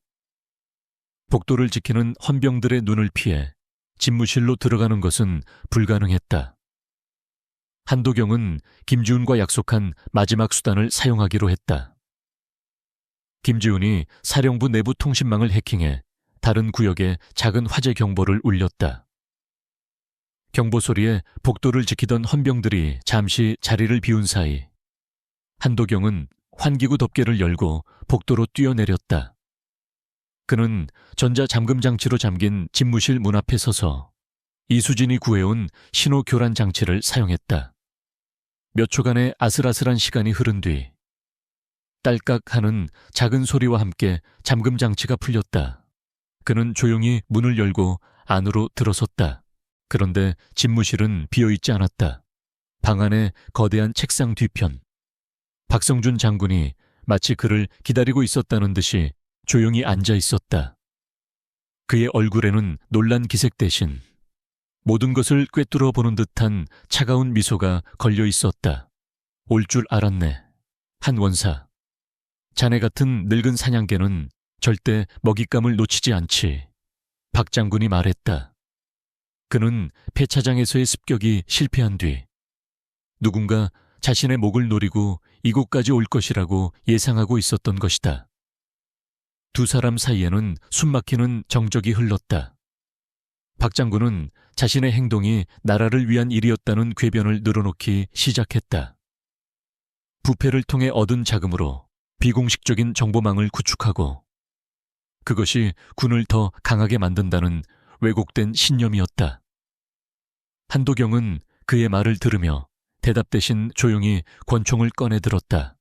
복도를 지키는 헌병들의 눈을 피해 집무실로 들어가는 것은 불가능했다. 한도경은 김지훈과 약속한 마지막 수단을 사용하기로 했다. 김지훈이 사령부 내부 통신망을 해킹해 다른 구역에 작은 화재 경보를 울렸다. 경보 소리에 복도를 지키던 헌병들이 잠시 자리를 비운 사이 한도경은 환기구 덮개를 열고 복도로 뛰어내렸다. 그는 전자잠금 장치로 잠긴 집무실 문 앞에 서서 이수진이 구해온 신호 교란 장치를 사용했다. 몇 초간의 아슬아슬한 시간이 흐른 뒤 딸깍 하는 작은 소리와 함께 잠금 장치가 풀렸다. 그는 조용히 문을 열고 안으로 들어섰다. 그런데 집무실은 비어있지 않았다. 방 안에 거대한 책상 뒤편. 박성준 장군이 마치 그를 기다리고 있었다는 듯이 조용히 앉아 있었다. 그의 얼굴에는 놀란 기색 대신 모든 것을 꿰뚫어 보는 듯한 차가운 미소가 걸려 있었다. 올 줄 알았네. 한 원사. 자네 같은 늙은 사냥개는 절대 먹잇감을 놓치지 않지. 박 장군이 말했다. 그는 폐차장에서의 습격이 실패한 뒤 누군가 자신의 목을 노리고 이곳까지 올 것이라고 예상하고 있었던 것이다. 두 사람 사이에는 숨막히는 정적이 흘렀다. 박 장군은 자신의 행동이 나라를 위한 일이었다는 궤변을 늘어놓기 시작했다. 부패를 통해 얻은 자금으로 비공식적인 정보망을 구축하고 그것이 군을 더 강하게 만든다는 왜곡된 신념이었다. 한도경은 그의 말을 들으며 대답 대신 조용히 권총을 꺼내 들었다.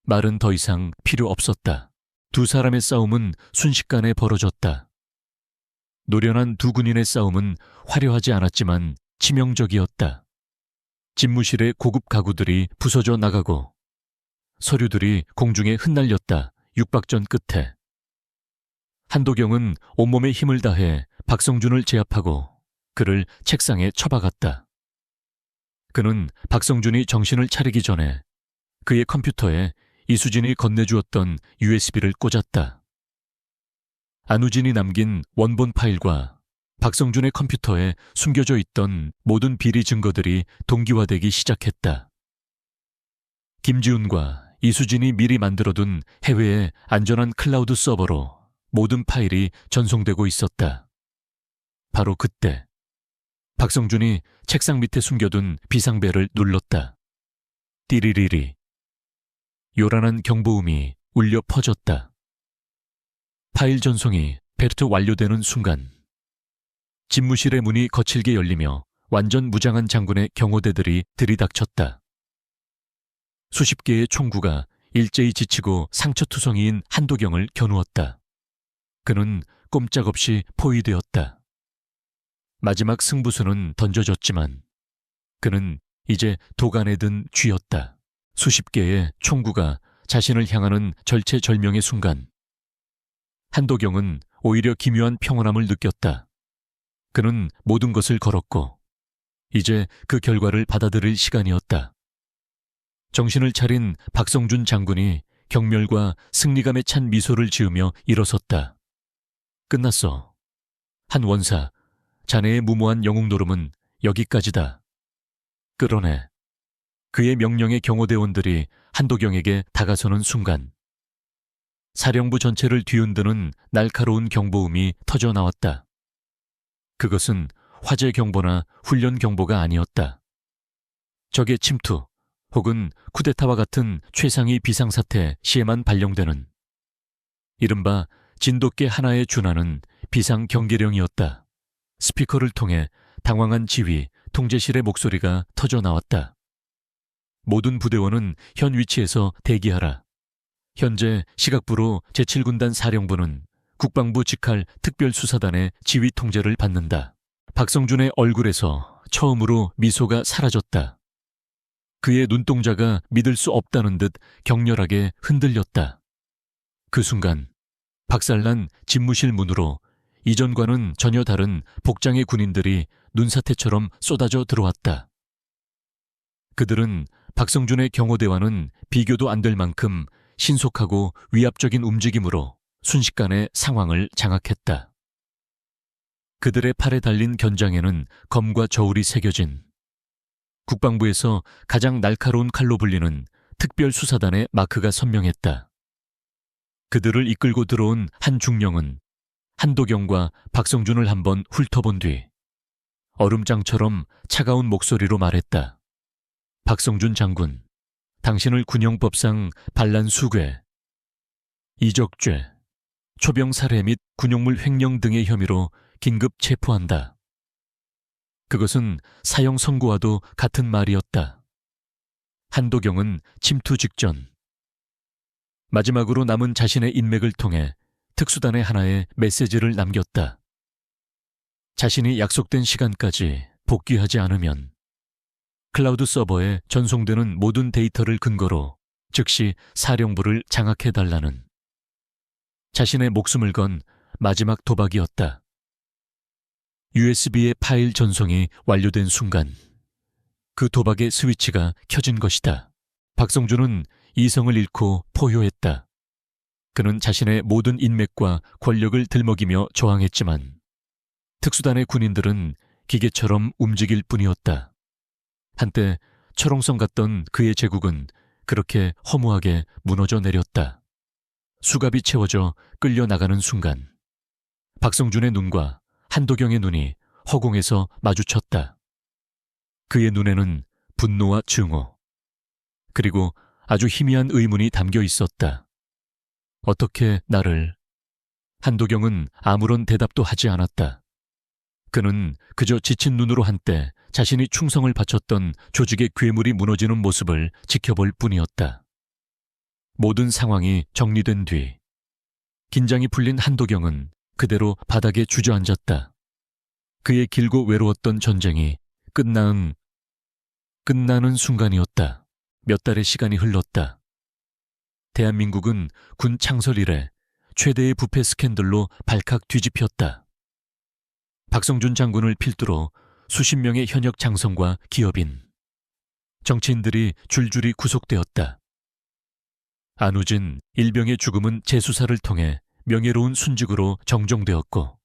말은 더 이상 필요 없었다. 두 사람의 싸움은 순식간에 벌어졌다. 노련한 두 군인의 싸움은 화려하지 않았지만 치명적이었다. 집무실의 고급 가구들이 부서져 나가고 서류들이 공중에 흩날렸다. 육박전 끝에 한도경은 온몸에 힘을 다해 박성준을 제압하고 그를 책상에 처박았다. 그는 박성준이 정신을 차리기 전에 그의 컴퓨터에 이수진이 건네주었던 USB를 꽂았다. 안우진이 남긴 원본 파일과 박성준의 컴퓨터에 숨겨져 있던 모든 비리 증거들이 동기화되기 시작했다. 김지훈과 이수진이 미리 만들어둔 해외의 안전한 클라우드 서버로 모든 파일이 전송되고 있었다. 바로 그때 박성준이 책상 밑에 숨겨둔 비상벨을 눌렀다. 띠리리리. 요란한 경보음이 울려 퍼졌다. 파일 전송이 베르트 완료되는 순간 집무실의 문이 거칠게 열리며 완전 무장한 장군의 경호대들이 들이닥쳤다. 수십 개의 총구가 일제히 지치고 상처투성이인 한도경을 겨누었다. 그는 꼼짝없이 포위되었다. 마지막 승부수는 던져졌지만 그는 이제 도간에 든 쥐였다. 수십 개의 총구가 자신을 향하는 절체절명의 순간 한도경은 오히려 기묘한 평온함을 느꼈다. 그는 모든 것을 걸었고 이제 그 결과를 받아들일 시간이었다. 정신을 차린 박성준 장군이 경멸과 승리감에 찬 미소를 지으며 일어섰다. 끝났어. 한 원사, 자네의 무모한 영웅노름은 여기까지다. 끌어내. 그의 명령의 경호대원들이 한도경에게 다가서는 순간 사령부 전체를 뒤흔드는 날카로운 경보음이 터져나왔다. 그것은 화재 경보나 훈련 경보가 아니었다. 적의 침투 혹은 쿠데타와 같은 최상위 비상사태 시에만 발령되는 이른바 진돗개 하나에 준하는 비상경계령이었다. 스피커를 통해 당황한 지휘, 통제실의 목소리가 터져나왔다. 모든 부대원은 현 위치에서 대기하라. 현재 시각부로 제7군단 사령부는 국방부 직할 특별수사단의 지휘 통제를 받는다. 박성준의 얼굴에서 처음으로 미소가 사라졌다. 그의 눈동자가 믿을 수 없다는 듯 격렬하게 흔들렸다. 그 순간 박살난 집무실 문으로 이전과는 전혀 다른 복장의 군인들이 눈사태처럼 쏟아져 들어왔다. 그들은 박성준의 경호대와는 비교도 안 될 만큼 신속하고 위압적인 움직임으로 순식간에 상황을 장악했다. 그들의 팔에 달린 견장에는 검과 저울이 새겨진 국방부에서 가장 날카로운 칼로 불리는 특별수사단의 마크가 선명했다. 그들을 이끌고 들어온 한 중령은 한도경과 박성준을 한번 훑어본 뒤 얼음장처럼 차가운 목소리로 말했다. 박성준 장군, 당신을 군형법상 반란 수괴, 이적죄, 초병 살해 및 군용물 횡령 등의 혐의로 긴급 체포한다. 그것은 사형 선고와도 같은 말이었다. 한도경은 침투 직전 마지막으로 남은 자신의 인맥을 통해 특수단의 하나에 메시지를 남겼다. 자신이 약속된 시간까지 복귀하지 않으면 클라우드 서버에 전송되는 모든 데이터를 근거로 즉시 사령부를 장악해달라는 자신의 목숨을 건 마지막 도박이었다. USB의 파일 전송이 완료된 순간 그 도박의 스위치가 켜진 것이다. 박성준은 이성을 잃고 포효했다. 그는 자신의 모든 인맥과 권력을 들먹이며 저항했지만 특수단의 군인들은 기계처럼 움직일 뿐이었다. 한때 철옹성 같던 그의 제국은 그렇게 허무하게 무너져 내렸다. 수갑이 채워져 끌려나가는 순간 박성준의 눈과 한도경의 눈이 허공에서 마주쳤다. 그의 눈에는 분노와 증오, 그리고 아주 희미한 의문이 담겨 있었다. 어떻게 나를... 한도경은 아무런 대답도 하지 않았다. 그는 그저 지친 눈으로 한때 자신이 충성을 바쳤던 조직의 괴물이 무너지는 모습을 지켜볼 뿐이었다. 모든 상황이 정리된 뒤 긴장이 풀린 한도경은 그대로 바닥에 주저앉았다. 그의 길고 외로웠던 전쟁이 끝나는 순간이었다. 몇 달의 시간이 흘렀다. 대한민국은 군 창설 이래 최대의 부패 스캔들로 발칵 뒤집혔다. 박성준 장군을 필두로 수십 명의 현역 장성과 기업인, 정치인들이 줄줄이 구속되었다. 안우진, 일병의 죽음은 재수사를 통해 명예로운 순직으로 정정되었고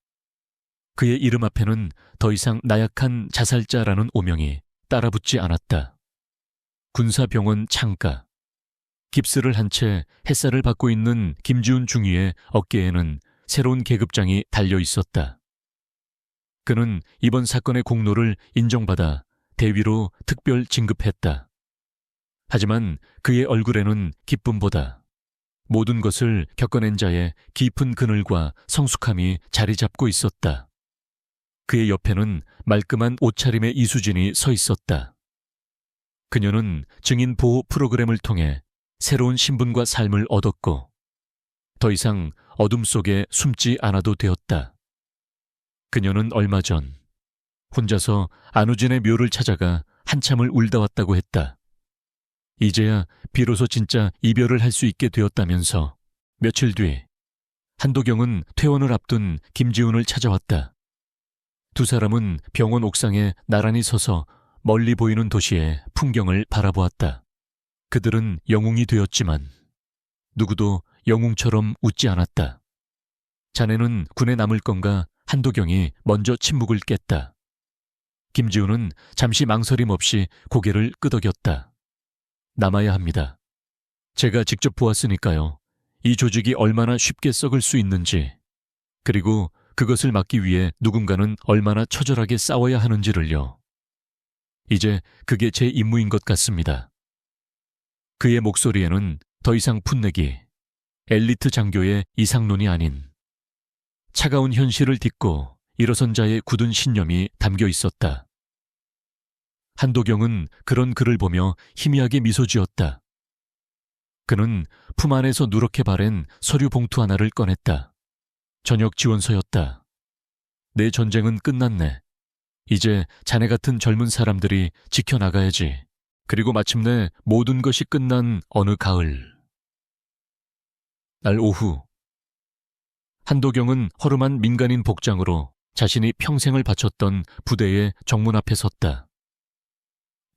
그의 이름 앞에는 더 이상 나약한 자살자라는 오명이 따라붙지 않았다. 군사병원 창가, 깁스를 한 채 햇살을 받고 있는 김지훈 중위의 어깨에는 새로운 계급장이 달려 있었다. 그는 이번 사건의 공로를 인정받아 대위로 특별 진급했다. 하지만 그의 얼굴에는 기쁨보다 모든 것을 겪어낸 자의 깊은 그늘과 성숙함이 자리 잡고 있었다. 그의 옆에는 말끔한 옷차림의 이수진이 서 있었다. 그녀는 증인 보호 프로그램을 통해 새로운 신분과 삶을 얻었고 더 이상 어둠 속에 숨지 않아도 되었다. 그녀는 얼마 전 혼자서 안우진의 묘를 찾아가 한참을 울다 왔다고 했다. 이제야 비로소 진짜 이별을 할 수 있게 되었다면서 며칠 뒤 한도경은 퇴원을 앞둔 김지훈을 찾아왔다. 두 사람은 병원 옥상에 나란히 서서 멀리 보이는 도시의 풍경을 바라보았다. 그들은 영웅이 되었지만 누구도 영웅처럼 웃지 않았다. 자네는 군에 남을 건가? 한도경이 먼저 침묵을 깼다. 김지훈은 잠시 망설임 없이 고개를 끄덕였다. 남아야 합니다. 제가 직접 보았으니까요. 이 조직이 얼마나 쉽게 썩을 수 있는지, 그리고 그것을 막기 위해 누군가는 얼마나 처절하게 싸워야 하는지를요. 이제 그게 제 임무인 것 같습니다. 그의 목소리에는 더 이상 풋내기, 엘리트 장교의 이상론이 아닌 차가운 현실을 딛고 일어선 자의 굳은 신념이 담겨 있었다. 한도경은 그런 그를 보며 희미하게 미소 지었다. 그는 품 안에서 누렇게 바랜 서류 봉투 하나를 꺼냈다. 저녁 지원서였다. 내 전쟁은 끝났네. 이제 자네 같은 젊은 사람들이 지켜나가야지. 그리고 마침내 모든 것이 끝난 어느 가을. 날 오후 한도경은 허름한 민간인 복장으로 자신이 평생을 바쳤던 부대의 정문 앞에 섰다.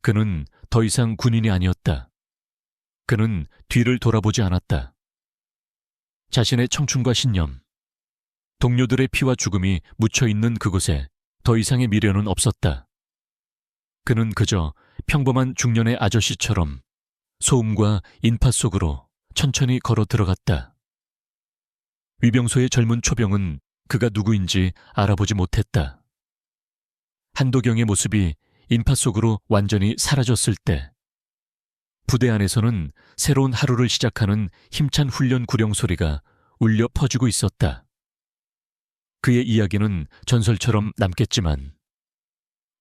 그는 더 이상 군인이 아니었다. 그는 뒤를 돌아보지 않았다. 자신의 청춘과 신념, 동료들의 피와 죽음이 묻혀있는 그곳에 더 이상의 미련은 없었다. 그는 그저 평범한 중년의 아저씨처럼 소음과 인파 속으로 천천히 걸어 들어갔다. 위병소의 젊은 초병은 그가 누구인지 알아보지 못했다. 한도경의 모습이 인파 속으로 완전히 사라졌을 때 부대 안에서는 새로운 하루를 시작하는 힘찬 훈련 구령 소리가 울려 퍼지고 있었다. 그의 이야기는 전설처럼 남겠지만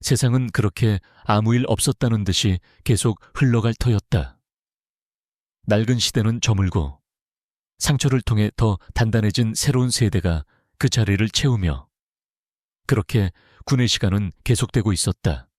세상은 그렇게 아무 일 없었다는 듯이 계속 흘러갈 터였다. 낡은 시대는 저물고 상처를 통해 더 단단해진 새로운 세대가 그 자리를 채우며 그렇게 군의 시간은 계속되고 있었다.